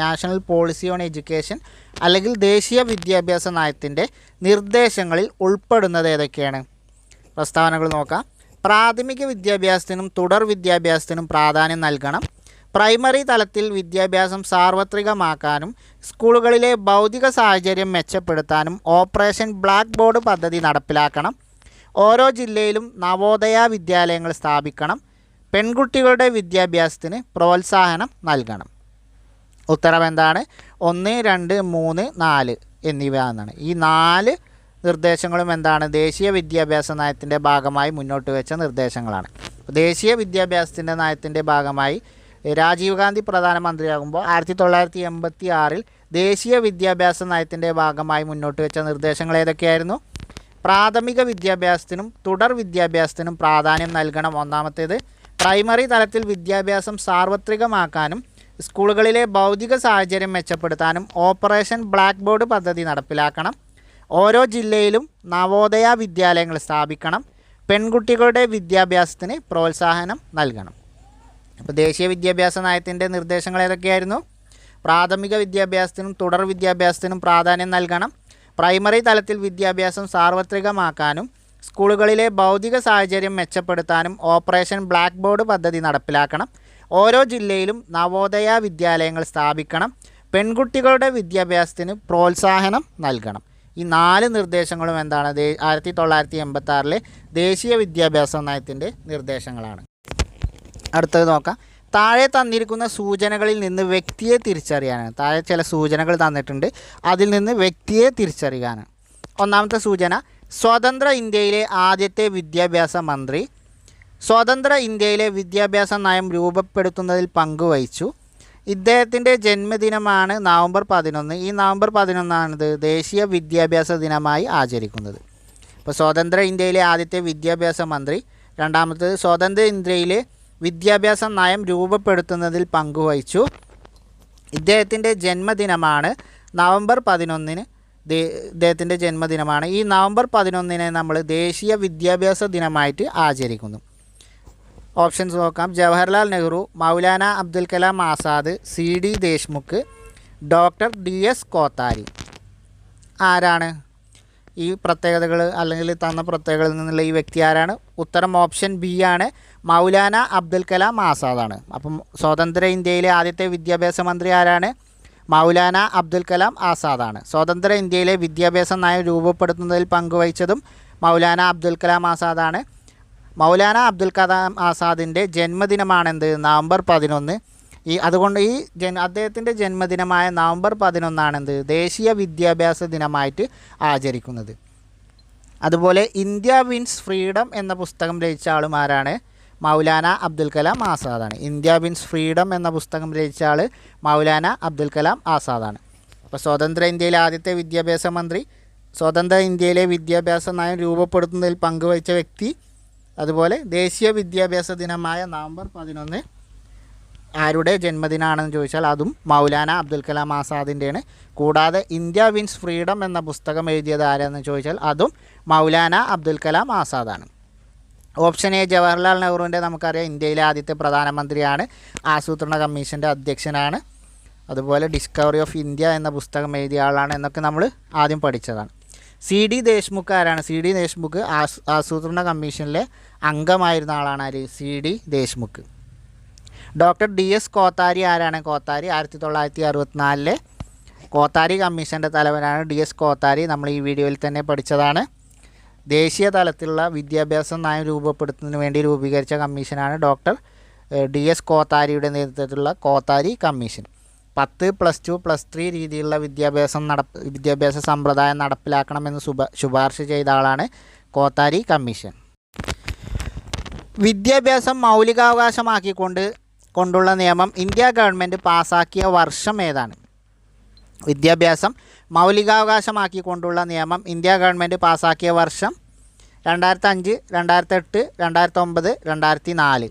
നാഷണൽ പോളിസി ഓൺ എഡ്യൂക്കേഷൻ അല്ലെങ്കിൽ ദേശീയ വിദ്യാഭ്യാസ നയത്തിൻ്റെ നിർദ്ദേശങ്ങളിൽ ഉൾപ്പെടുന്നത് ഏതൊക്കെയാണ്? പ്രസ്താവനകൾ നോക്കാം. പ്രാഥമിക വിദ്യാഭ്യാസത്തിനും തുടർ വിദ്യാഭ്യാസത്തിനും പ്രാധാന്യം നൽകണം. പ്രൈമറി തലത്തിൽ വിദ്യാഭ്യാസം സാർവത്രികമാക്കാനും സ്കൂളുകളിലെ ഭൗതിക സാഹചര്യം മെച്ചപ്പെടുത്താനും ഓപ്പറേഷൻ ബ്ലാക്ക് ബോർഡ് പദ്ധതി നടപ്പിലാക്കണം. ഓരോ ജില്ലയിലും നവോദയ വിദ്യാലയങ്ങൾ സ്ഥാപിക്കണം. പെൺകുട്ടികളുടെ വിദ്യാഭ്യാസത്തിന് പ്രോത്സാഹനം നൽകണം. ഉത്തരം എന്താണ്? 1, 2, 3, 4 എന്നിവ എന്നാണ്. ഈ 4 നിർദ്ദേശങ്ങളും എന്താണ്? ദേശീയ വിദ്യാഭ്യാസ നയത്തിൻ്റെ ഭാഗമായി മുന്നോട്ട് വെച്ച നിർദ്ദേശങ്ങളാണ്. ദേശീയ വിദ്യാഭ്യാസത്തിൻ്റെ നയത്തിൻ്റെ ഭാഗമായി രാജീവ് ഗാന്ധി പ്രധാനമന്ത്രിയാകുമ്പോൾ 1986 ദേശീയ വിദ്യാഭ്യാസ നയത്തിൻ്റെ ഭാഗമായി മുന്നോട്ട് വെച്ച നിർദ്ദേശങ്ങൾ ഏതൊക്കെയായിരുന്നു? പ്രാഥമിക വിദ്യാഭ്യാസത്തിനും തുടർ വിദ്യാഭ്യാസത്തിനും പ്രാധാന്യം നൽകണം. ഒന്നാമത്തേത് പ്രൈമറി തലത്തിൽ വിദ്യാഭ്യാസം സാർവത്രികമാക്കാനും സ്കൂളുകളിലെ ഭൗതിക സാഹചര്യം മെച്ചപ്പെടുത്താനും ഓപ്പറേഷൻ ബ്ലാക്ക് ബോർഡ് പദ്ധതി നടപ്പിലാക്കണം. ഓരോ ജില്ലയിലും നവോദയ വിദ്യാലയങ്ങൾ സ്ഥാപിക്കണം. പെൺകുട്ടികളുടെ വിദ്യാഭ്യാസത്തിന് പ്രോത്സാഹനം നൽകണം. അപ്പോൾ ദേശീയ വിദ്യാഭ്യാസ നയത്തിൻ്റെ നിർദ്ദേശങ്ങൾ ഏതൊക്കെയായിരുന്നു? പ്രാഥമിക വിദ്യാഭ്യാസത്തിനും തുടർ വിദ്യാഭ്യാസത്തിനും പ്രാധാന്യം നൽകണം. പ്രൈമറി തലത്തിൽ വിദ്യാഭ്യാസം സാർവത്രികമാക്കാനും സ്കൂളുകളിലെ ഭൗതിക സാഹചര്യം മെച്ചപ്പെടുത്താനും ഓപ്പറേഷൻ ബ്ലാക്ക് ബോർഡ് പദ്ധതി നടപ്പിലാക്കണം. ഓരോ ജില്ലയിലും നവോദയ വിദ്യാലയങ്ങൾ സ്ഥാപിക്കണം. പെൺകുട്ടികളുടെ വിദ്യാഭ്യാസത്തിന് പ്രോത്സാഹനം നൽകണം. ഈ 4 നിർദ്ദേശങ്ങളും എന്താണ്? 1986 ദേശീയ വിദ്യാഭ്യാസ നയത്തിൻ്റെ നിർദ്ദേശങ്ങളാണ്. അടുത്തത് നോക്കാം. താഴെ തന്നിരിക്കുന്ന സൂചനകളിൽ നിന്ന് വ്യക്തിയെ തിരിച്ചറിയാനാണ്. താഴെ ചില സൂചനകൾ തന്നിട്ടുണ്ട്, അതിൽ നിന്ന് വ്യക്തിയെ തിരിച്ചറിയാനാണ്. ഒന്നാമത്തെ സൂചന, സ്വതന്ത്ര ഇന്ത്യയിലെ ആദ്യത്തെ വിദ്യാഭ്യാസ മന്ത്രി. സ്വതന്ത്ര ഇന്ത്യയിലെ വിദ്യാഭ്യാസ നയം രൂപപ്പെടുത്തുന്നതിൽ പങ്കുവഹിച്ചു. ഇദ്ദേഹത്തിൻ്റെ ജന്മദിനമാണ് നവംബർ 11. ഈ നവംബർ 11 ദേശീയ വിദ്യാഭ്യാസ ദിനമായി ആചരിക്കുന്നത്. ഇപ്പോൾ സ്വതന്ത്ര ഇന്ത്യയിലെ ആദ്യത്തെ വിദ്യാഭ്യാസ മന്ത്രി. രണ്ടാമത്തത്, സ്വതന്ത്ര ഇന്ത്യയിലെ വിദ്യാഭ്യാസ നയം രൂപപ്പെടുത്തുന്നതിൽ പങ്കുവഹിച്ചു. ഇദ്ദേഹത്തിൻ്റെ ജന്മദിനമാണ് നവംബർ 11. ഇദ്ദേഹത്തിൻ്റെ ജന്മദിനമാണ്. ഈ നവംബർ 11 നമ്മൾ ദേശീയ വിദ്യാഭ്യാസ ദിനമായിട്ട് ആചരിക്കുന്നു. ഓപ്ഷൻസ് നോക്കാം. Jawaharlal Nehru, Maulana Abdul Kalam Azad, CD Deshmukh, doctor DS Kothari. ആരാണ് ഈ പ്രത്യേകതകൾ അല്ലെങ്കിൽ തന്ന പ്രത്യേകതകളിൽ നിന്നുള്ള ഈ വ്യക്തി ആരാണ്? ഉത്തരം ഓപ്ഷൻ ബി ആണ്, മൗലാന അബ്ദുൽ കലാം ആസാദാണ്. അപ്പം സ്വതന്ത്ര ഇന്ത്യയിലെ ആദ്യത്തെ വിദ്യാഭ്യാസ മന്ത്രി ആരാണ്? മൗലാന അബ്ദുൽ കലാം ആസാദാണ്. സ്വതന്ത്ര ഇന്ത്യയിലെ വിദ്യാഭ്യാസ നയം രൂപപ്പെടുത്തുന്നതിൽ പങ്കുവഹിച്ചതും മൗലാന അബ്ദുൽ കലാം ആസാദാണ്. മൗലാന അബ്ദുൽ കലാം ആസാദിൻ്റെ ജന്മദിനമാണെന്ത്? നവംബർ 11. അതുകൊണ്ട് അദ്ദേഹത്തിൻ്റെ ജന്മദിനമായ നവംബർ 11 ദേശീയ വിദ്യാഭ്യാസ ദിനമായിട്ട് ആചരിക്കുന്നത്. അതുപോലെ ഇന്ത്യ വിൻസ് ഫ്രീഡം എന്ന പുസ്തകം രചിച്ച ആളും ആരാണ്? Maulana Abdul Kalam ആസാദാണ്. India wins freedom എന്ന പുസ്തകം രചിച്ച ആൾ മൗലാന അബ്ദുൽ കലാം ആസാദാണ്. അപ്പോൾ സ്വതന്ത്ര ഇന്ത്യയിലെ ആദ്യത്തെ വിദ്യാഭ്യാസ മന്ത്രി, സ്വതന്ത്ര ഇന്ത്യയിലെ വിദ്യാഭ്യാസ നയം രൂപപ്പെടുത്തുന്നതിൽ പങ്കുവഹിച്ച വ്യക്തി, അതുപോലെ ദേശീയ വിദ്യാഭ്യാസ ദിനമായ നവംബർ 11 ആരുടെ ജന്മദിനമാണെന്ന് ചോദിച്ചാൽ അതും മൗലാന അബ്ദുൽ കലാം ആസാദിൻ്റെയാണ്. കൂടാതെ ഇന്ത്യ വിൻസ് ഫ്രീഡം എന്ന പുസ്തകം എഴുതിയത് ആരാണെന്ന് ചോദിച്ചാൽ അതും മൗലാന അബ്ദുൽ കലാം ആസാദാണ്. ഓപ്ഷൻ എ, ജവഹർലാൽ നെഹ്റുവിൻ്റെ നമുക്കറിയാം ഇന്ത്യയിലെ ആദ്യത്തെ പ്രധാനമന്ത്രിയാണ്, ആസൂത്രണ കമ്മീഷൻ്റെ അധ്യക്ഷനാണ്. അതുപോലെ ഡിസ്കവറി ഓഫ് ഇന്ത്യ എന്ന പുസ്തകം എഴുതിയ ആളാണ് എന്നൊക്കെ നമ്മൾ ആദ്യം പഠിച്ചതാണ്. CD ദേശ്മുഖ് ആരാണ്? CD ദേശ്മുഖ് ആസൂത്രണ കമ്മീഷനിലെ അംഗമായിരുന്ന ആളാണ്. ആര്? CD Deshmukh. Doctor DS Kothari ആരാണ്? കോത്താരി 1964 കോത്താരി കമ്മീഷൻ്റെ തലവനാണ് DS കോത്താരി. നമ്മൾ ഈ വീഡിയോയിൽ തന്നെ പഠിച്ചതാണ്. ദേശീയ തലത്തിലുള്ള വിദ്യാഭ്യാസ നയം രൂപപ്പെടുത്തുന്നതിന് വേണ്ടി രൂപീകരിച്ച കമ്മീഷനാണ് ഡോക്ടർ DS കോത്താരിയുടെ നേതൃത്വത്തിലുള്ള കോത്താരി കമ്മീഷൻ. 10, +2, +3 രീതിയിലുള്ള വിദ്യാഭ്യാസ സമ്പ്രദായം നടപ്പിലാക്കണമെന്ന് ശുപാർശ ചെയ്ത ആളാണ് കോത്താരി കമ്മീഷൻ. വിദ്യാഭ്യാസം കൊണ്ടുള്ള നിയമം ഇന്ത്യ ഗവൺമെൻറ് പാസാക്കിയ വർഷം ഏതാണ്? വിദ്യാഭ്യാസം മൗലികാവകാശമാക്കിക്കൊണ്ടുള്ള നിയമം ഇന്ത്യ ഗവൺമെൻറ് പാസാക്കിയ വർഷം 2005, 2008, 2009, 2004.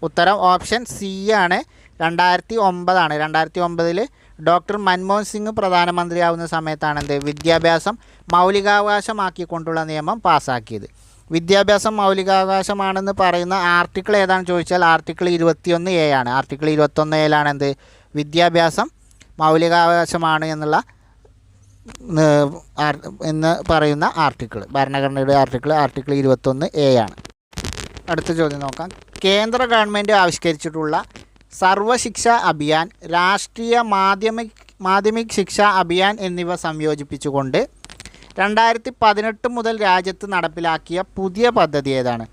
ഉത്തരം ഓപ്ഷൻ സി ആണ്, 2009 ആണ്. 2009 ഡോക്ടർ മൻമോഹൻ സിംഗ് പ്രധാനമന്ത്രിയാവുന്ന സമയത്താണ് വിദ്യാഭ്യാസം മൗലികാവകാശമാക്കിക്കൊണ്ടുള്ള നിയമം പാസ്സാക്കിയത്. വിദ്യാഭ്യാസം മൗലികാവകാശമാണെന്ന് പറയുന്ന ആർട്ടിക്കിൾ ഏതാണെന്ന് ചോദിച്ചാൽ ആർട്ടിക്കിൾ 21A ആണ്. ആർട്ടിക്കിൾ 21A വിദ്യാഭ്യാസം മൗലികാവകാശമാണ് എന്ന് പറയുന്ന ആർട്ടിക്കിൾ, ഭരണഘടനയുടെ ആർട്ടിക്കിൾ 21A ആണ്. അടുത്ത ചോദ്യം നോക്കാം. കേന്ദ്ര ഗവൺമെൻറ് ആവിഷ്കരിച്ചിട്ടുള്ള സർവശിക്ഷ അഭിയാൻ, രാഷ്ട്രീയ മാധ്യമിക് ശിക്ഷ അഭിയാൻ എന്നിവ സംയോജിപ്പിച്ചുകൊണ്ട് 2018 മുതൽ രാജ്യത്ത് നടപ്പിലാക്കിയ പുതിയ പദ്ധതി ഏതാണ്?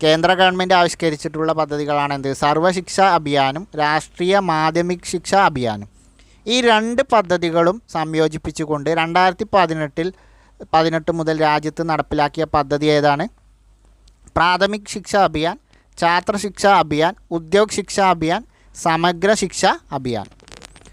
കേന്ദ്ര ഗവൺമെൻറ് ആവിഷ്കരിച്ചിട്ടുള്ള പദ്ധതികളാണ് സർവശിക്ഷ അഭിയാനും രാഷ്ട്രീയ മാധ്യമിക് ശിക്ഷ അഭിയാനും. ഈ 2 പദ്ധതികളും സംയോജിപ്പിച്ചുകൊണ്ട് 2018 മുതൽ രാജ്യത്ത് നടപ്പിലാക്കിയ പദ്ധതി ഏതാണ്? പ്രാഥമിക് ശിക്ഷ അഭിയാൻ, ഛാത്ര ശിക്ഷ അഭിയാൻ, ഉദ്യോഗ് ശിക്ഷ അഭിയാൻ, സമഗ്ര ശിക്ഷ അഭിയാൻ.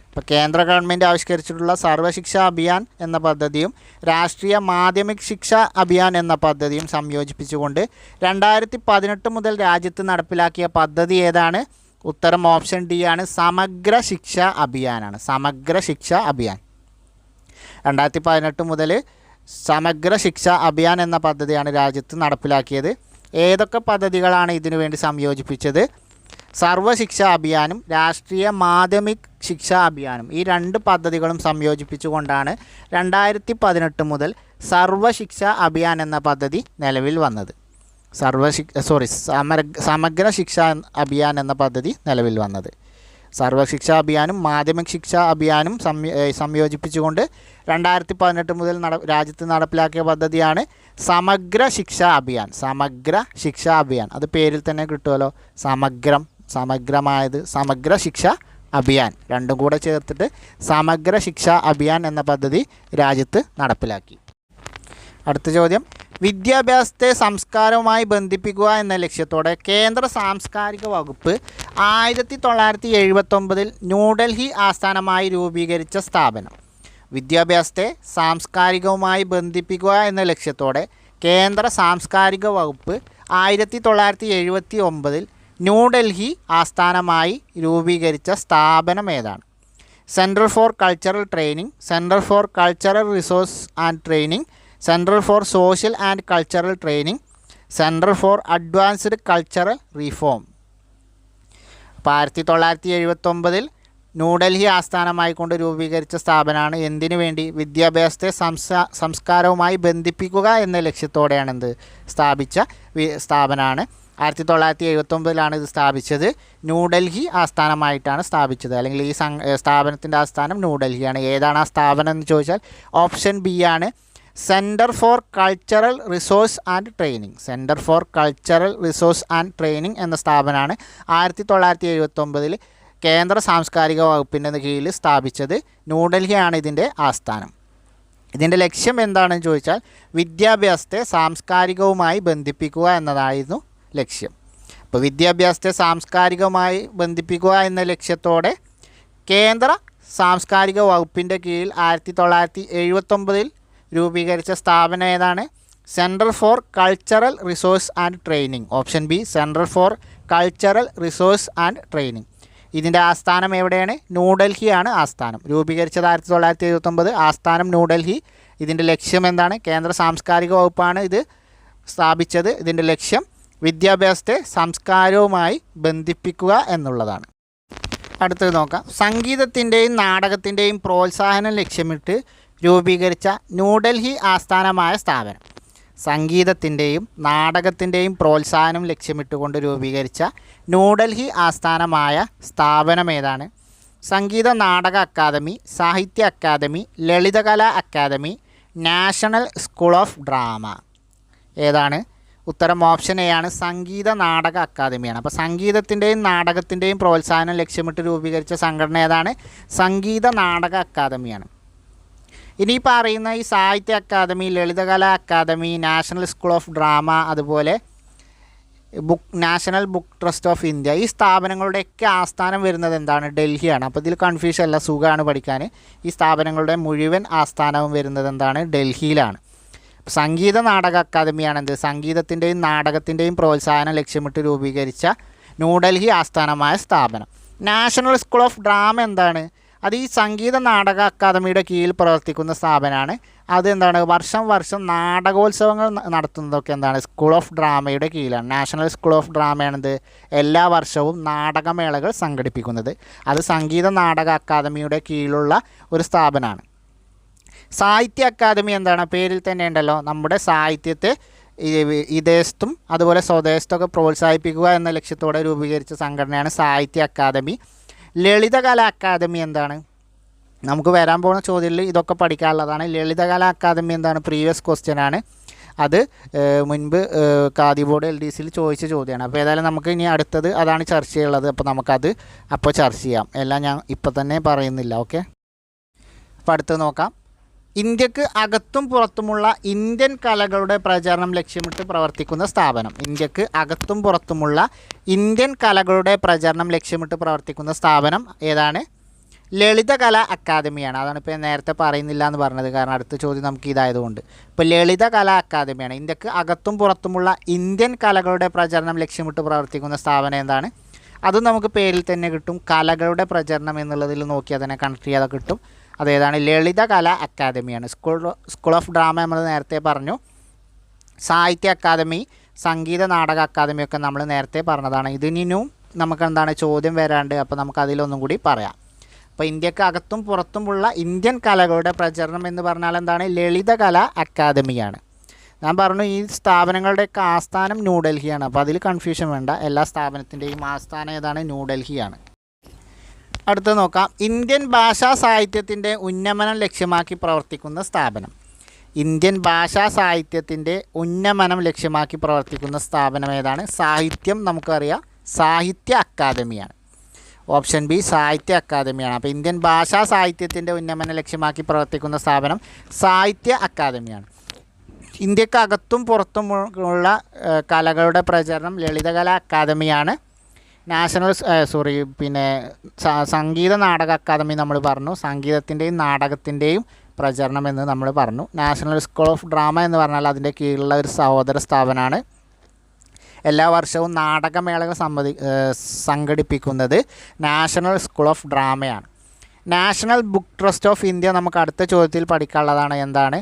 ഇപ്പോൾ കേന്ദ്ര ഗവൺമെൻറ് ആവിഷ്കരിച്ചിട്ടുള്ള സർവശിക്ഷ അഭിയാൻ എന്ന പദ്ധതിയും രാഷ്ട്രീയ മാധ്യമിക് ശിക്ഷ അഭിയാൻ എന്ന പദ്ധതിയും സംയോജിപ്പിച്ചുകൊണ്ട് 2018 മുതൽ രാജ്യത്ത് നടപ്പിലാക്കിയ പദ്ധതി ഏതാണ്? ഉത്തരം ഓപ്ഷൻ ഡി ആണ്, സമഗ്ര ശിക്ഷ അഭിയാനാണ്. സമഗ്ര ശിക്ഷ അഭിയാൻ 2018 മുതൽ സമഗ്ര ശിക്ഷ അഭിയാൻ എന്ന പദ്ധതിയാണ് രാജ്യത്ത് നടപ്പിലാക്കിയത്. ഏതൊക്കെ പദ്ധതികളാണ് ഇതിനു വേണ്ടി സംയോജിപ്പിച്ചത്? സർവശിക്ഷാ അഭിയാനും രാഷ്ട്രീയ മാധ്യമിക് ശിക്ഷാ അഭിയാനും ഈ 2 പദ്ധതികളും സംയോജിപ്പിച്ചുകൊണ്ടാണ് 2018 മുതൽ സർവശിക്ഷാ അഭിയാൻ എന്ന പദ്ധതി നിലവിൽ വന്നത്. സമഗ്ര ശിക്ഷാ അഭിയാൻ എന്ന പദ്ധതി നിലവിൽ വന്നത്. സർവശിക്ഷാ അഭിയാനും മാധ്യമിക് ശിക്ഷാ അഭിയാനും സംയോജിപ്പിച്ചുകൊണ്ട് 2018 മുതൽ രാജ്യത്ത് നടപ്പിലാക്കിയ പദ്ധതിയാണ് സമഗ്ര ശിക്ഷാ അഭിയാൻ. സമഗ്ര ശിക്ഷാ അഭിയാൻ, അത് പേരിൽ തന്നെ കിട്ടുമല്ലോ, സമഗ്രമായത് സമഗ്ര ശിക്ഷാ അഭിയാൻ, രണ്ടും കൂടെ ചേർത്തിട്ട് സമഗ്ര ശിക്ഷാ അഭിയാൻ എന്ന പദ്ധതി രാജ്യത്ത് നടപ്പിലാക്കി. അടുത്ത ചോദ്യം, വിദ്യാഭ്യാസത്തെ സംസ്കാരവുമായി ബന്ധിപ്പിക്കുക എന്ന ലക്ഷ്യത്തോടെ കേന്ദ്ര സാംസ്കാരിക വകുപ്പ് 1979 ന്യൂഡൽഹി ആസ്ഥാനമായി രൂപീകരിച്ച സ്ഥാപനം. വിദ്യാഭ്യാസത്തെ സാംസ്കാരികവുമായി ബന്ധിപ്പിക്കുക എന്ന ലക്ഷ്യത്തോടെ കേന്ദ്ര സാംസ്കാരിക വകുപ്പ് 1979 ന്യൂഡൽഹി ആസ്ഥാനമായി രൂപീകരിച്ച സ്ഥാപനം ഏതാണ്? Central for cultural training, central for cultural resource and training, central for social and cultural training, central for advanced cultural reform. അപ്പോൾ 1979 ന്യൂഡൽഹി ആസ്ഥാനമായി കൊണ്ട് രൂപീകരിച്ച സ്ഥാപനമാണ് എന്തിനു വേണ്ടി? വിദ്യാഭ്യാസത്തെ സംസ്കാരവുമായി ബന്ധിപ്പിക്കുക എന്ന ലക്ഷ്യത്തോടെയാണ് സ്ഥാപിച്ച സ്ഥാപനമാണ്. 1979 ഇത് സ്ഥാപിച്ചത്. ന്യൂഡൽഹി ആസ്ഥാനമായിട്ടാണ് സ്ഥാപിച്ചത്, അല്ലെങ്കിൽ ഈ സ്ഥാപനത്തിൻ്റെ ആസ്ഥാനം ന്യൂഡൽഹിയാണ്. ഏതാണ് ആ സ്ഥാപനം എന്ന് ചോദിച്ചാൽ ഓപ്ഷൻ ബി ആണ്, centre for cultural resource and training. Centre for cultural resource and training എന്ന സ്ഥാപനമാണ് 1979 കേന്ദ്ര സാംസ്കാരിക വകുപ്പിൻ്റെ കീഴിൽ സ്ഥാപിച്ചത്. ന്യൂഡൽഹിയാണ് ഇതിൻ്റെ ആസ്ഥാനം. ഇതിൻ്റെ ലക്ഷ്യം എന്താണെന്ന് ചോദിച്ചാൽ വിദ്യാഭ്യാസത്തെ സാംസ്കാരികവുമായി ബന്ധിപ്പിക്കുക എന്നതായിരുന്നു ലക്ഷ്യം. അപ്പോൾ വിദ്യാഭ്യാസത്തെ സാംസ്കാരികമായി ബന്ധിപ്പിക്കുക എന്ന ലക്ഷ്യത്തോടെ കേന്ദ്ര സാംസ്കാരിക വകുപ്പിൻ്റെ കീഴിൽ 1979 രൂപീകരിച്ച സ്ഥാപനം ഏതാണ്? Central for cultural resource and training. Option B, central for cultural resource and training. ഇതിൻ്റെ ആസ്ഥാനം എവിടെയാണ്? ന്യൂഡൽഹിയാണ് ആസ്ഥാനം. രൂപീകരിച്ചത് 1979, ആസ്ഥാനം ന്യൂഡൽഹി. ഇതിൻ്റെ ലക്ഷ്യം എന്താണ്? കേന്ദ്ര സാംസ്കാരിക വകുപ്പാണ് ഇത് സ്ഥാപിച്ചത്. ഇതിൻ്റെ ലക്ഷ്യം വിദ്യാഭ്യാസത്തെ സംസ്കാരവുമായി ബന്ധിപ്പിക്കുക എന്നുള്ളതാണ്. അടുത്തത് നോക്കാം. സംഗീതത്തിൻ്റെയും നാടകത്തിൻ്റെയും പ്രോത്സാഹനം ലക്ഷ്യമിട്ട് രൂപീകരിച്ച ന്യൂഡൽഹി ആസ്ഥാനമായ സ്ഥാപനം. സംഗീതത്തിൻ്റെയും നാടകത്തിൻ്റെയും പ്രോത്സാഹനം ലക്ഷ്യമിട്ടുകൊണ്ട് രൂപീകരിച്ച ന്യൂഡൽഹി ആസ്ഥാനമായ സ്ഥാപനം ഏതാണ്? സംഗീത Natak Akademi, Sahitya Akademi, Lalit Kala Akademi, national school of drama. ഏതാണ് ഉത്തരം? ഓപ്ഷൻ എ ആണ്, സംഗീത നാടക അക്കാദമിയാണ്. അപ്പോൾ സംഗീതത്തിൻ്റെയും നാടകത്തിൻ്റെയും പ്രോത്സാഹനം ലക്ഷ്യമിട്ട് രൂപീകരിച്ച സംഘടന ഏതാണ്? സംഗീത നാടക അക്കാദമിയാണ്. ഇനി പറയുന്ന ഈ സാഹിത്യ Akademi, Lalit Kala Akademi, national school of drama, അതുപോലെ national book trust of India, ഈ സ്ഥാപനങ്ങളുടെയൊക്കെ ആസ്ഥാനം വരുന്നത് എന്താണ്? ഡൽഹിയാണ്. അപ്പോൾ ഇതിൽ കൺഫ്യൂഷൻ അല്ല, സുഖമാണ് പഠിക്കാൻ. ഈ സ്ഥാപനങ്ങളുടെ മുഴുവൻ ആസ്ഥാനവും വരുന്നത് എന്താണ്? ഡൽഹിയിലാണ്. സംഗീത നാടക അക്കാദമിയാണ് സംഗീതത്തിൻ്റെയും നാടകത്തിൻ്റെയും പ്രോത്സാഹനം ലക്ഷ്യമിട്ട് രൂപീകരിച്ച ന്യൂഡൽഹി ആസ്ഥാനമായ സ്ഥാപനം. നാഷണൽ സ്കൂൾ ഓഫ് ഡ്രാമ എന്താണ്? അത് ഈ സംഗീത നാടക അക്കാദമിയുടെ കീഴിൽ പ്രവർത്തിക്കുന്ന സ്ഥാപനമാണ്. അത് എന്താണ്? വർഷം നാടകോത്സവങ്ങൾ നടത്തുന്നതൊക്കെ എന്താണ്? സ്കൂൾ ഓഫ് ഡ്രാമയുടെ കീഴിലാണ്. National school of ഡ്രാമയാണെന്ത്? എല്ലാ വർഷവും നാടകമേളകൾ സംഘടിപ്പിക്കുന്നത്. അത് സംഗീത നാടക അക്കാദമിയുടെ കീഴിലുള്ള ഒരു സ്ഥാപനമാണ്. സാഹിത്യ അക്കാദമി എന്താണ്? പേരിൽ തന്നെ ഉണ്ടല്ലോ, നമ്മുടെ സാഹിത്യത്തെ വിദേശത്തും അതുപോലെ സ്വദേശത്തൊക്കെ പ്രോത്സാഹിപ്പിക്കുക എന്ന ലക്ഷ്യത്തോടെ രൂപീകരിച്ച സംഘടനയാണ് സാഹിത്യ അക്കാദമി. ലളിതകലാ അക്കാദമി എന്താണ്? നമുക്ക് വരാൻ പോകുന്ന ചോദ്യത്തിൽ ഇതൊക്കെ പഠിക്കാനുള്ളതാണ്. ലളിതകലാ അക്കാദമി എന്താണ്? പ്രീവിയസ് ക്വസ്റ്റ്യൻ ആണ്. അത് മുൻപ് ഖാദി ബോർഡ് LDCയിൽ ചോദിച്ച ചോദ്യമാണ്. അപ്പോൾ ഏതായാലും നമുക്ക് ഇനി അടുത്തത് അതാണ് ചർച്ച ചെയ്യുള്ളത്. അപ്പോൾ നമുക്കത് അപ്പോൾ ചർച്ച ചെയ്യാം. എല്ലാം ഞാൻ ഇപ്പോൾ തന്നെ പറയുന്നില്ല. ഓക്കെ, അപ്പോൾ അടുത്ത് നോക്കാം. ഇന്ത്യക്ക് അകത്തും പുറത്തുമുള്ള ഇന്ത്യൻ കലകളുടെ പ്രചരണം ലക്ഷ്യമിട്ട് പ്രവർത്തിക്കുന്ന സ്ഥാപനം. ഇന്ത്യക്ക് അകത്തും പുറത്തുമുള്ള ഇന്ത്യൻ കലകളുടെ പ്രചരണം ലക്ഷ്യമിട്ട് പ്രവർത്തിക്കുന്ന സ്ഥാപനം ഏതാണ്? ലളിതകലാ അക്കാദമിയാണ്. അതാണ് ഇപ്പോൾ നേരത്തെ പറയുന്നില്ല എന്ന് പറഞ്ഞത്, കാരണം അടുത്ത ചോദ്യം നമുക്ക് ഇതായതുകൊണ്ട്. ഇപ്പോൾ ലളിതകലാ അക്കാദമിയാണ്. ഇന്ത്യക്ക് അകത്തും പുറത്തുമുള്ള ഇന്ത്യൻ കലകളുടെ പ്രചരണം ലക്ഷ്യമിട്ട് പ്രവർത്തിക്കുന്ന സ്ഥാപനം എന്താണ്? അതും നമുക്ക് പേരിൽ തന്നെ കിട്ടും. കലകളുടെ പ്രചരണം എന്നുള്ളതിൽ നോക്കിയാൽ തന്നെ കണക്ട് ചെയ്യാതെ കിട്ടും. അതേതാണ്? ലളിതകലാ അക്കാദമിയാണ്. സ്കൂൾ ഓഫ് ഡ്രാമ നമ്മൾ നേരത്തെ പറഞ്ഞു. സാഹിത്യ അക്കാദമി, സംഗീത നാടക അക്കാദമിയൊക്കെ നമ്മൾ നേരത്തെ പറഞ്ഞതാണ്. ഇതിനും നമുക്ക് എന്താണ് ചോദ്യം വരാണ്ട്. അപ്പോൾ നമുക്ക് അതിലൊന്നും കൂടി പറയാം. അപ്പോൾ ഇന്ത്യക്ക് അകത്തും പുറത്തുമുള്ള ഇന്ത്യൻ കലകളുടെ പ്രചരണം എന്ന് പറഞ്ഞാൽ എന്താണ്? ലളിതകല അക്കാദമിയാണ്. ഞാൻ പറഞ്ഞു ഈ സ്ഥാപനങ്ങളുടെയൊക്കെ ആസ്ഥാനം ന്യൂഡൽഹിയാണ്. അപ്പോൾ അതിൽ കൺഫ്യൂഷൻ വേണ്ട. എല്ലാ സ്ഥാപനത്തിൻ്റെയും ആസ്ഥാനം ഏതാണ്? ന്യൂഡൽഹിയാണ്. അടുത്ത് നോക്കാം. ഇന്ത്യൻ ഭാഷാ സാഹിത്യത്തിൻ്റെ ഉന്നമനം ലക്ഷ്യമാക്കി പ്രവർത്തിക്കുന്ന സ്ഥാപനം. ഇന്ത്യൻ ഭാഷാ സാഹിത്യത്തിൻ്റെ ഉന്നമനം ലക്ഷ്യമാക്കി പ്രവർത്തിക്കുന്ന സ്ഥാപനം ഏതാണ്? സാഹിത്യം നമുക്കറിയാം, സാഹിത്യ അക്കാദമിയാണ്. ഓപ്ഷൻ ബി സാഹിത്യ അക്കാദമിയാണ്. അപ്പോൾ ഇന്ത്യൻ ഭാഷാ സാഹിത്യത്തിൻ്റെ ഉന്നമനം ലക്ഷ്യമാക്കി പ്രവർത്തിക്കുന്ന സ്ഥാപനം സാഹിത്യ അക്കാദമിയാണ്. ഇന്ത്യക്കകത്തും പുറത്തും ഉള്ള കലകളുടെ പ്രചരണം ലളിതകലാ അക്കാദമിയാണ്. സംഗീത നാടക അക്കാദമി നമ്മൾ പറഞ്ഞു. സംഗീതത്തിൻ്റെയും നാടകത്തിൻ്റെയും പ്രചരണം എന്ന് നമ്മൾ പറഞ്ഞു. നാഷണൽ സ്കൂൾ ഓഫ് ഡ്രാമ എന്ന് പറഞ്ഞാൽ അതിൻ്റെ കീഴിലുള്ള ഒരു സഹോദര സ്ഥാപനമാണ്. എല്ലാ വർഷവും നാടകമേളകൾ സംഘടിപ്പിക്കുന്നത് national school of ഡ്രാമയാണ്. National book trust of India നമുക്ക് അടുത്ത ചോദ്യത്തിൽ പഠിക്കാനുള്ളതാണ്. എന്താണ്?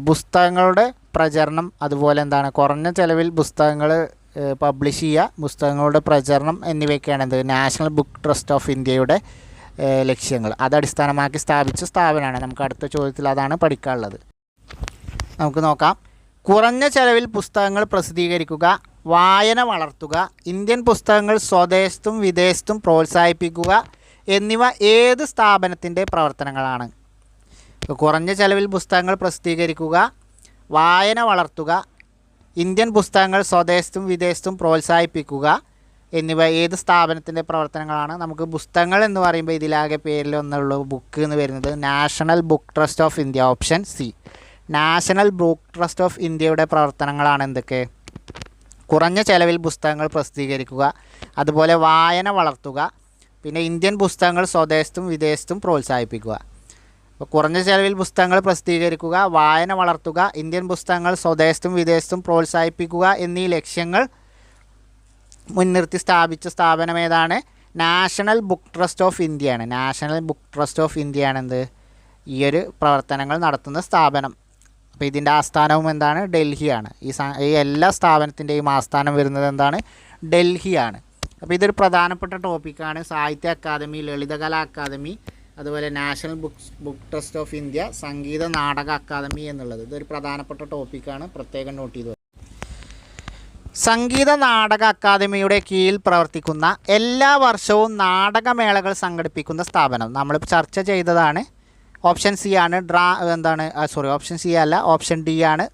പുസ്തകങ്ങളുടെ പ്രചരണം, അതുപോലെ എന്താണ് കുറഞ്ഞ ചിലവിൽ പുസ്തകങ്ങൾ പബ്ലിഷ് ചെയ്യുക, പുസ്തകങ്ങളുടെ പ്രചരണം എന്നിവയൊക്കെയാണ് എന്ത് നാഷണൽ ബുക്ക് ട്രസ്റ്റ് ഓഫ് ഇന്ത്യയുടെ ലക്ഷ്യങ്ങൾ. അത് അടിസ്ഥാനമാക്കി സ്ഥാപിച്ച സ്ഥാപനമാണ്. നമുക്ക് അടുത്ത ചോദ്യത്തിൽ അതാണ് പഠിക്കാനുള്ളത്. നമുക്ക് നോക്കാം. കുറഞ്ഞ ചെലവിൽ പുസ്തകങ്ങൾ പ്രസിദ്ധീകരിക്കുക, വായന വളർത്തുക, ഇന്ത്യൻ പുസ്തകങ്ങൾ സ്വദേശത്തും വിദേശത്തും പ്രോത്സാഹിപ്പിക്കുക എന്നിവ ഏത് സ്ഥാപനത്തിൻ്റെ പ്രവർത്തനങ്ങളാണ്? കുറഞ്ഞ ചെലവിൽ പുസ്തകങ്ങൾ പ്രസിദ്ധീകരിക്കുക, വായന വളർത്തുക, ഇന്ത്യൻ പുസ്തകങ്ങൾ സ്വദേശത്തും വിദേശത്തും പ്രോത്സാഹിപ്പിക്കുക എന്നിവ ഏത് സ്ഥാപനത്തിൻ്റെ പ്രവർത്തനങ്ങളാണ്? നമുക്ക് പുസ്തകങ്ങൾ എന്ന് പറയുമ്പോൾ ഇതിലാകെ പേരിലൊന്നുള്ളൂ ബുക്ക് എന്ന് വരുന്നത് national book trust of India. Option C national book trust of ഇന്ത്യയുടെ പ്രവർത്തനങ്ങളാണ് എന്തൊക്കെ? കുറഞ്ഞ ചെലവിൽ പുസ്തകങ്ങൾ പ്രസിദ്ധീകരിക്കുക, അതുപോലെ വായന വളർത്തുക, പിന്നെ ഇന്ത്യൻ പുസ്തകങ്ങൾ സ്വദേശത്തും വിദേശത്തും പ്രോത്സാഹിപ്പിക്കുക. അപ്പോൾ കുറഞ്ഞ ചെലവിൽ പുസ്തകങ്ങൾ പ്രസിദ്ധീകരിക്കുക, വായന വളർത്തുക, ഇന്ത്യൻ പുസ്തകങ്ങൾ സ്വദേശത്തും വിദേശത്തും പ്രോത്സാഹിപ്പിക്കുക എന്നീ ലക്ഷ്യങ്ങൾ മുൻനിർത്തി സ്ഥാപിച്ച സ്ഥാപനം ഏതാണ്? നാഷണൽ ബുക്ക് ട്രസ്റ്റ് ഓഫ് ഇന്ത്യയാണ്. നാഷണൽ ബുക്ക് ട്രസ്റ്റ് ഓഫ് ഇന്ത്യയാണെന്ത് ഈ ഒരു പ്രവർത്തനങ്ങൾ നടത്തുന്ന സ്ഥാപനം. അപ്പോൾ ഇതിൻ്റെ ആസ്ഥാനവും എന്താണ്? ഡൽഹിയാണ്. ഈ എല്ലാ സ്ഥാപനത്തിൻ്റെയും ആസ്ഥാനം വരുന്നത് എന്താണ്? ഡൽഹിയാണ്. അപ്പോൾ ഇതൊരു പ്രധാനപ്പെട്ട ടോപ്പിക്കാണ്. സാഹിത്യ അക്കാദമി, ലളിതകലാ അക്കാദമി, അതുപോലെ national book trust of India, Sangeetha Natak academy എന്നുള്ളത് ഇതൊരു പ്രധാനപ്പെട്ട ടോപ്പിക്കാണ്. പ്രത്യേകം നോട്ട് ചെയ്തു. സംഗീത നാടക അക്കാദമിയുടെ കീഴിൽ പ്രവർത്തിക്കുന്ന എല്ലാ വർഷവും നാടകമേളകൾ സംഘടിപ്പിക്കുന്ന സ്ഥാപനം നമ്മൾ ചർച്ച ചെയ്തതാണ്. ഓപ്ഷൻ സി ആണ്. ഓപ്ഷൻ സി അല്ല, ഓപ്ഷൻ ഡി ആണ്.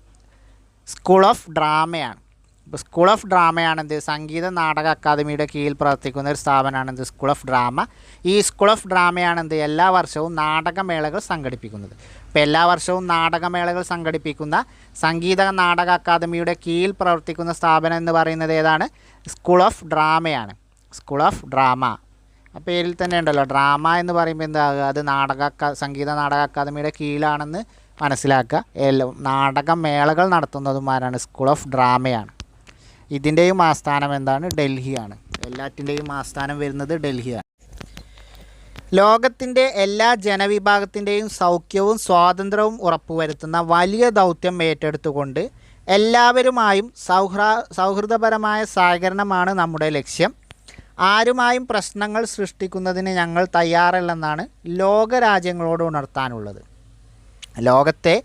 School of ഡ്രാമയാണ്. ഇപ്പോൾ സ്കൂൾ ഓഫ് ഡ്രാമയാണെന്ത്? സംഗീത നാടക അക്കാദമിയുടെ കീഴിൽ പ്രവർത്തിക്കുന്ന ഒരു സ്ഥാപനമാണെന്ത്? School of drama. ഈ സ്കൂൾ ഓഫ് ഡ്രാമയാണെന്ത്? എല്ലാ വർഷവും നാടകമേളകൾ സംഘടിപ്പിക്കുന്നത്. ഇപ്പോൾ എല്ലാ വർഷവും നാടകമേളകൾ സംഘടിപ്പിക്കുന്ന സംഗീത നാടക അക്കാദമിയുടെ കീഴിൽ പ്രവർത്തിക്കുന്ന സ്ഥാപനം എന്ന് പറയുന്നത് ഏതാണ്? School of ഡ്രാമയാണ്. School of drama. ആ പേരിൽ തന്നെ ഉണ്ടല്ലോ ഡ്രാമ എന്ന് പറയുമ്പോൾ എന്താകുക? അത് സംഗീത നാടക അക്കാദമിയുടെ കീഴിലാണെന്ന് മനസ്സിലാക്കുക. നാടകമേളകൾ നടത്തുന്നതും ആരാണ്? School of ഡ്രാമയാണ്. ഇതിൻ്റെയും ആസ്ഥാനം എന്താണ്? ഡൽഹിയാണ്. എല്ലാറ്റിൻ്റെയും ആസ്ഥാനം വരുന്നത് ഡൽഹിയാണ്. ലോകത്തിൻ്റെ എല്ലാ ജനവിഭാഗത്തിൻ്റെയും സൗഖ്യവും സ്വാതന്ത്ര്യവും ഉറപ്പുവരുത്തുന്ന വലിയ ദൗത്യം ഏറ്റെടുത്തുകൊണ്ട് എല്ലാവരുമായും സൗഹൃദപരമായ സഹകരണമാണ് നമ്മുടെ ലക്ഷ്യം. ആരുമായും പ്രശ്നങ്ങൾ സൃഷ്ടിക്കുന്നതിന് ഞങ്ങൾ തയ്യാറല്ലെന്നാണ് ലോകരാജ്യങ്ങളോട് ഉണർത്താനുള്ളത്. ലോകത്തെ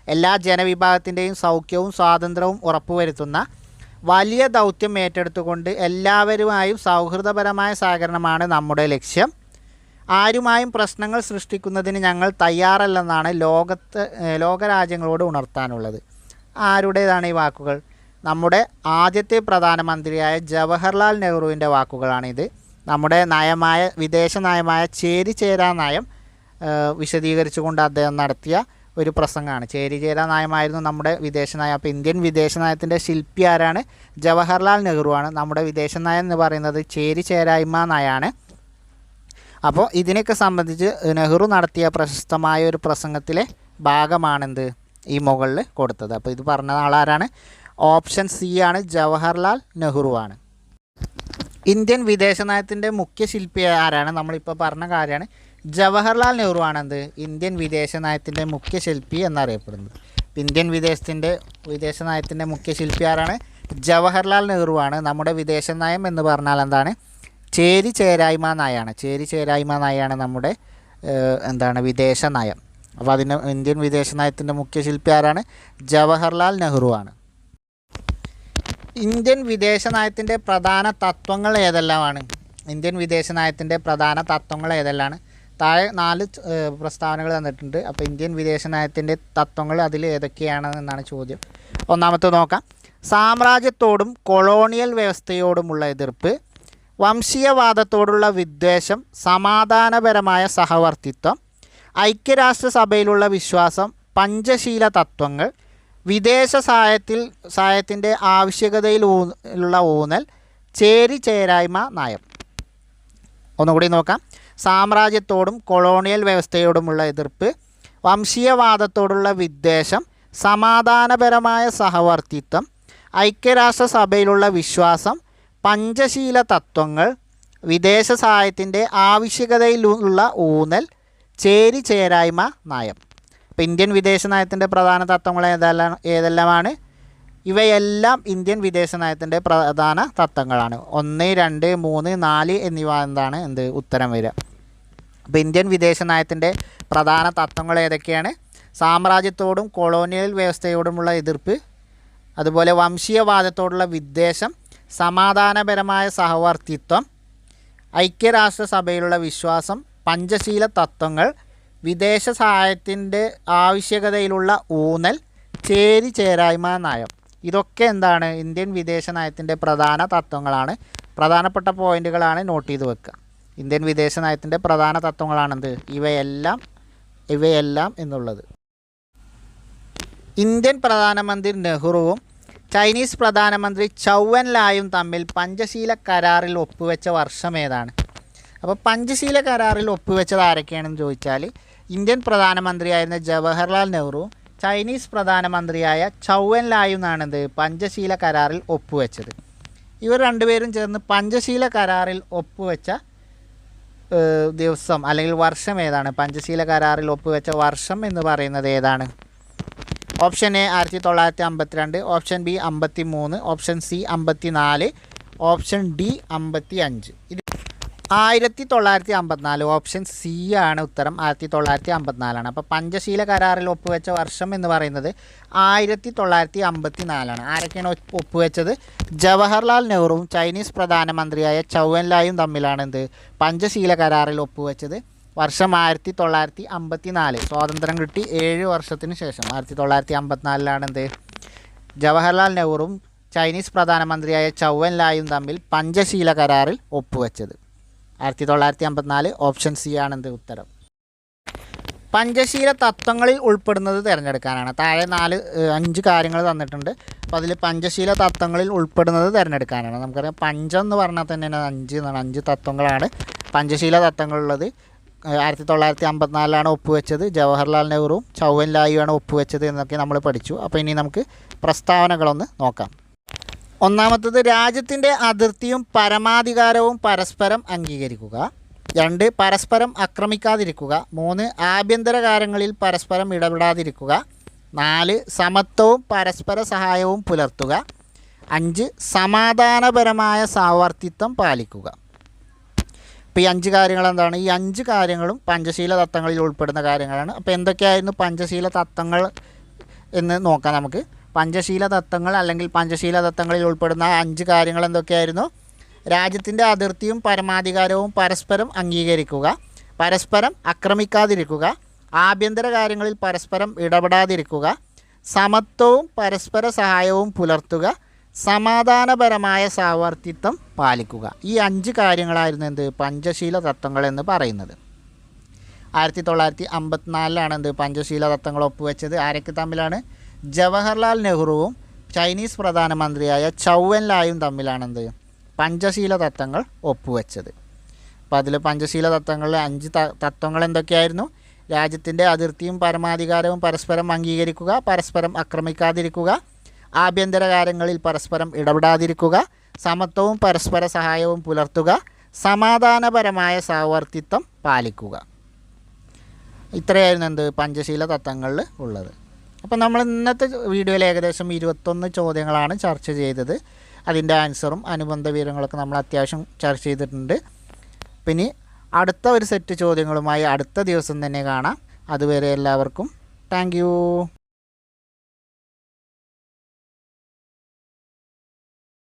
എല്ലാ ജനവിഭാഗത്തിൻ്റെയും സൗഖ്യവും സ്വാതന്ത്ര്യവും ഉറപ്പുവരുത്തുന്ന വലിയ ദൗത്യം ഏറ്റെടുത്തുകൊണ്ട് എല്ലാവരുമായും സൗഹൃദപരമായ സഹകരണമാണ് നമ്മുടെ ലക്ഷ്യം. ആരുമായും പ്രശ്നങ്ങൾ സൃഷ്ടിക്കുന്നതിന് ഞങ്ങൾ തയ്യാറല്ലെന്നാണ് ലോകരാജ്യങ്ങളോട് ഉണർത്താനുള്ളത്. ആരുടേതാണ് ഈ വാക്കുകൾ? നമ്മുടെ ആദ്യത്തെ പ്രധാനമന്ത്രിയായ ജവഹർലാൽ നെഹ്റുവിൻ്റെ വാക്കുകളാണിത്. നമ്മുടെ വിദേശ നയമായ ചേരിചേരാ നയം വിശദീകരിച്ചുകൊണ്ട് അദ്ദേഹം നടത്തിയ ഒരു പ്രസംഗമാണ്. ചേരിചേരാ നയമായിരുന്നു നമ്മുടെ വിദേശ നയം. അപ്പോൾ ഇന്ത്യൻ വിദേശ നയത്തിൻ്റെ ശില്പി ആരാണ്? ജവഹർലാൽ നെഹ്റു ആണ്. നമ്മുടെ വിദേശ നയം എന്ന് പറയുന്നത് ചേരിചേരായ്മ നയമാണ്. അപ്പോൾ ഇതിനൊക്കെ സംബന്ധിച്ച് നെഹ്റു നടത്തിയ പ്രശസ്തമായ ഒരു പ്രസംഗത്തിലെ ഭാഗമാണെന്ത് ഈ മുകളിൽ കൊടുത്തത്. അപ്പോൾ ഇത് പറഞ്ഞ ആളാരാണ്? ഓപ്ഷൻ സി ആണ്, ജവഹർലാൽ നെഹ്റു ആണ്. ഇന്ത്യൻ വിദേശ നയത്തിൻ്റെ മുഖ്യ ശില്പി ആരാണ്? നമ്മളിപ്പോൾ പറഞ്ഞ കാര്യമാണ്. ജവഹർലാൽ നെഹ്റു ആണെന്ത് ഇന്ത്യൻ വിദേശ നയത്തിൻ്റെ മുഖ്യ ശില്പി എന്നറിയപ്പെടുന്നത്. ഇന്ത്യൻ വിദേശ നയത്തിൻ്റെ മുഖ്യ ശില്പി ആരാണ്? ജവഹർലാൽ നെഹ്റു ആണ്. നമ്മുടെ വിദേശ നയം എന്ന് പറഞ്ഞാൽ എന്താണ്? ചേരി ചേരായ്മ നയമാണ്. ചേരി ചേരായ്മ നയമാണ് നമ്മുടെ വിദേശ നയം. അപ്പോൾ അതിന് ഇന്ത്യൻ വിദേശ നയത്തിൻ്റെ മുഖ്യ ശില്പി ആരാണ്? ജവഹർലാൽ നെഹ്റു ആണ്. ഇന്ത്യൻ വിദേശ നയത്തിൻ്റെ പ്രധാന തത്വങ്ങൾ ഏതെല്ലാമാണ്? ഇന്ത്യൻ വിദേശ നയത്തിൻ്റെ പ്രധാന തത്വങ്ങൾ ഏതെല്ലാമാണ്? താഴെ 4 പ്രസ്താവനകൾ തന്നിട്ടുണ്ട്. അപ്പോൾ ഇന്ത്യൻ വിദേശ നയത്തിൻ്റെ തത്വങ്ങൾ അതിൽ ഏതൊക്കെയാണെന്നാണ് ചോദ്യം. ഒന്നാമത്തെ നോക്കാം. സാമ്രാജ്യത്തോടും കൊളോണിയൽ വ്യവസ്ഥയോടുമുള്ള എതിർപ്പ്, വംശീയവാദത്തോടുള്ള വിദ്വേഷം, സമാധാനപരമായ സഹവർത്തിത്വം, ഐക്യരാഷ്ട്രസഭയിലുള്ള വിശ്വാസം, പഞ്ചശീല തത്വങ്ങൾ, വിദേശ സഹായത്തിൻ്റെ ആവശ്യകതയിലുള്ള ഊന്നൽ, ചേരി ചേരായ്മ നയം. ഒന്നുകൂടി നോക്കാം. സാമ്രാജ്യത്തോടും കൊളോണിയൽ വ്യവസ്ഥയോടുമുള്ള എതിർപ്പ്, വംശീയവാദത്തോടുള്ള വിദ്വേഷം, സമാധാനപരമായ സഹവർത്തിത്വം, ഐക്യരാഷ്ട്രസഭയിലുള്ള വിശ്വാസം, പഞ്ചശീല തത്വങ്ങൾ, വിദേശ സഹായത്തിൻ്റെ ആവശ്യകതയിലുള്ള ഊന്നൽ, ചേരി ചേരായ്മ നയം. അപ്പോൾ ഇന്ത്യൻ വിദേശ നയത്തിൻ്റെ പ്രധാന തത്വങ്ങൾ ഏതെല്ലാമാണ്? ഇവയെല്ലാം ഇന്ത്യൻ വിദേശ നയത്തിൻ്റെ പ്രധാന തത്വങ്ങളാണ്. 1, 2, 3, 4 എന്നിവ ഉത്തരം വരിക. അപ്പോൾ ഇന്ത്യൻ വിദേശ നയത്തിൻ്റെ പ്രധാന തത്വങ്ങൾ ഏതൊക്കെയാണ്? സാമ്രാജ്യത്തോടും കൊളോണിയൽ വ്യവസ്ഥയോടുമുള്ള എതിർപ്പ്, അതുപോലെ വംശീയവാദത്തോടുള്ള വിദ്വേഷം, സമാധാനപരമായ സഹവർത്തിത്വം, ഐക്യരാഷ്ട്രസഭയിലുള്ള വിശ്വാസം, പഞ്ചശീല തത്വങ്ങൾ, വിദേശ സഹായത്തിൻ്റെ ആവശ്യകതയിലുള്ള ഊന്നൽ, ചേരി ചേരായ്മ നയം. ഇതൊക്കെ ഇന്ത്യൻ വിദേശ നയത്തിൻ്റെ പ്രധാന തത്വങ്ങളാണ്. പ്രധാനപ്പെട്ട പോയിന്റുകളാണ് നോട്ട് ചെയ്ത് വെക്കുക. ഇന്ത്യൻ വിദേശ നയത്തിൻ്റെ പ്രധാന തത്വങ്ങളാണെന്ത്? ഇവയെല്ലാം എന്നുള്ളത്. ഇന്ത്യൻ പ്രധാനമന്ത്രി നെഹ്റുവും ചൈനീസ് പ്രധാനമന്ത്രി ചൗ എൻ ലായും തമ്മിൽ പഞ്ചശീല കരാറിൽ ഒപ്പുവെച്ച വർഷം ഏതാണ്? അപ്പോൾ പഞ്ചശീല കരാറിൽ ഒപ്പുവെച്ചത് ആരൊക്കെയാണെന്ന് ചോദിച്ചാൽ ഇന്ത്യൻ പ്രധാനമന്ത്രിയായിരുന്ന ജവഹർലാൽ നെഹ്റു, ചൈനീസ് പ്രധാനമന്ത്രിയായ ചൗ എൻ ലായും ആണ് പഞ്ചശീല കരാറിൽ ഒപ്പുവെച്ചത്. ഇവർ രണ്ടുപേരും ചേർന്ന് പഞ്ചശീല കരാറിൽ ഒപ്പുവെച്ച ദിവസം അല്ലെങ്കിൽ വർഷം ഏതാണ്? പഞ്ചശീല കരാറിൽ ഒപ്പുവെച്ച വർഷം എന്ന് പറയുന്നത് ഏതാണ്? Option A 1952, option B 53, option C 54, option D 55. ഇത് 1954. ഓപ്ഷൻ സി ആണ് ഉത്തരം. 1954. അപ്പോൾ പഞ്ചശീല കരാറിൽ ഒപ്പുവെച്ച വർഷം എന്ന് പറയുന്നത് 1954. ആരൊക്കെയാണ് ഒപ്പുവെച്ചത്? ജവഹർലാൽ നെഹ്റുവും ചൈനീസ് പ്രധാനമന്ത്രിയായ ചൗ എൻ ലായും തമ്മിലാണ് പഞ്ചശീല കരാറിൽ ഒപ്പുവെച്ചത്. വർഷം 1954. സ്വാതന്ത്ര്യം കിട്ടി 7 വർഷത്തിന് ശേഷം 1954 ജവഹർലാൽ നെഹ്റുവും ചൈനീസ് പ്രധാനമന്ത്രിയായ ചൗ എൻ ലായും തമ്മിൽ പഞ്ചശീല കരാറിൽ ഒപ്പുവെച്ചത്. 1954. ഓപ്ഷൻ സി ആണ് ഉത്തരം. പഞ്ചശീല തത്വങ്ങളിൽ ഉൾപ്പെടുന്നത് തിരഞ്ഞെടുക്കാനാണ്. താഴെ 5 കാര്യങ്ങൾ തന്നിട്ടുണ്ട്. അപ്പോൾ അതിൽ പഞ്ചശീല തത്വങ്ങളിൽ ഉൾപ്പെടുന്നത് തിരഞ്ഞെടുക്കാനാണ്. നമുക്കറിയാം പഞ്ചം എന്ന് പറഞ്ഞാൽ തന്നെ 5 തത്വങ്ങളാണ് പഞ്ചശീല തത്വങ്ങളുള്ളത്. 1954 ഒപ്പുവെച്ചത്. ജവഹർലാൽ നെഹ്റുവും ചൗ എൻ ലായുമാണ് ഒപ്പുവെച്ചത് എന്നൊക്കെ നമ്മൾ പഠിച്ചു. അപ്പോൾ ഇനി നമുക്ക് പ്രസ്താവനകളൊന്ന് നോക്കാം. ഒന്നാമത്തത്, രാജ്യത്തിൻ്റെ അതിർത്തിയും പരമാധികാരവും പരസ്പരം അംഗീകരിക്കുക. 2, പരസ്പരം ആക്രമിക്കാതിരിക്കുക. 3, ആഭ്യന്തര കാര്യങ്ങളിൽ പരസ്പരം ഇടപെടാതിരിക്കുക. 4, സമത്വവും പരസ്പര സഹായവും പുലർത്തുക. 5, സമാധാനപരമായ സഹവർത്തിത്വം പാലിക്കുക. ഇപ്പോൾ ഈ 5 കാര്യങ്ങൾ എന്താണ്? ഈ 5 കാര്യങ്ങളും പഞ്ചശീല തത്വങ്ങളിൽ ഉൾപ്പെടുന്ന കാര്യങ്ങളാണ്. അപ്പോൾ എന്തൊക്കെയായിരുന്നു പഞ്ചശീല തത്വങ്ങൾ എന്ന് നോക്കാം നമുക്ക്. പഞ്ചശീല തത്വങ്ങൾ അല്ലെങ്കിൽ പഞ്ചശീല തത്വങ്ങളിൽ ഉൾപ്പെടുന്ന 5 കാര്യങ്ങൾ എന്തൊക്കെയായിരുന്നു? രാജ്യത്തിൻ്റെ അതിർത്തിയും പരമാധികാരവും പരസ്പരം അംഗീകരിക്കുക, പരസ്പരം ആക്രമിക്കാതിരിക്കുക, ആഭ്യന്തര കാര്യങ്ങളിൽ പരസ്പരം ഇടപെടാതിരിക്കുക, സമത്വവും പരസ്പര സഹായവും പുലർത്തുക, സമാധാനപരമായ സഹവർത്തിത്വം പാലിക്കുക. ഈ 5 കാര്യങ്ങളായിരുന്നു പഞ്ചശീല തത്വങ്ങൾ എന്ന് പറയുന്നത്. 1954 പഞ്ചശീല തത്വങ്ങൾ ഒപ്പുവെച്ചത്. ആരൊക്കെ തമ്മിലാണ്? ജവഹർലാൽ നെഹ്റുവും ചൈനീസ് പ്രധാനമന്ത്രിയായ ചൗ എൻ ലായും തമ്മിലാണ് പഞ്ചശീല തത്വങ്ങൾ ഒപ്പുവെച്ചത്. അപ്പോൾ അതിൽ പഞ്ചശീല തത്വങ്ങളിൽ 5 തത്വങ്ങൾ എന്തൊക്കെയായിരുന്നു? രാജ്യത്തിൻ്റെ അതിർത്തിയും പരമാധികാരവും പരസ്പരം അംഗീകരിക്കുക, പരസ്പരം ആക്രമിക്കാതിരിക്കുക, ആഭ്യന്തര കാര്യങ്ങളിൽ പരസ്പരം ഇടപെടാതിരിക്കുക, സമത്വവും പരസ്പര സഹായവും പുലർത്തുക, സമാധാനപരമായ സഹവർത്തിത്വം പാലിക്കുക. ഇത്രയായിരുന്നു പഞ്ചശീല തത്വങ്ങളിൽ ഉള്ളത്. അപ്പോൾ നമ്മൾ ഇന്നത്തെ വീഡിയോയിൽ ഏകദേശം 21 ചോദ്യങ്ങളാണ് ചർച്ച ചെയ്തത്. അതിൻ്റെ ആൻസറും അനുബന്ധ വിവരങ്ങളൊക്കെ നമ്മൾ അത്യാവശ്യം ചർച്ച ചെയ്തിട്ടുണ്ട്. പിന്നെ അടുത്ത ഒരു സെറ്റ് ചോദ്യങ്ങളുമായി അടുത്ത ദിവസം തന്നെ കാണാം. അതുവരെ എല്ലാവർക്കും താങ്ക് യു.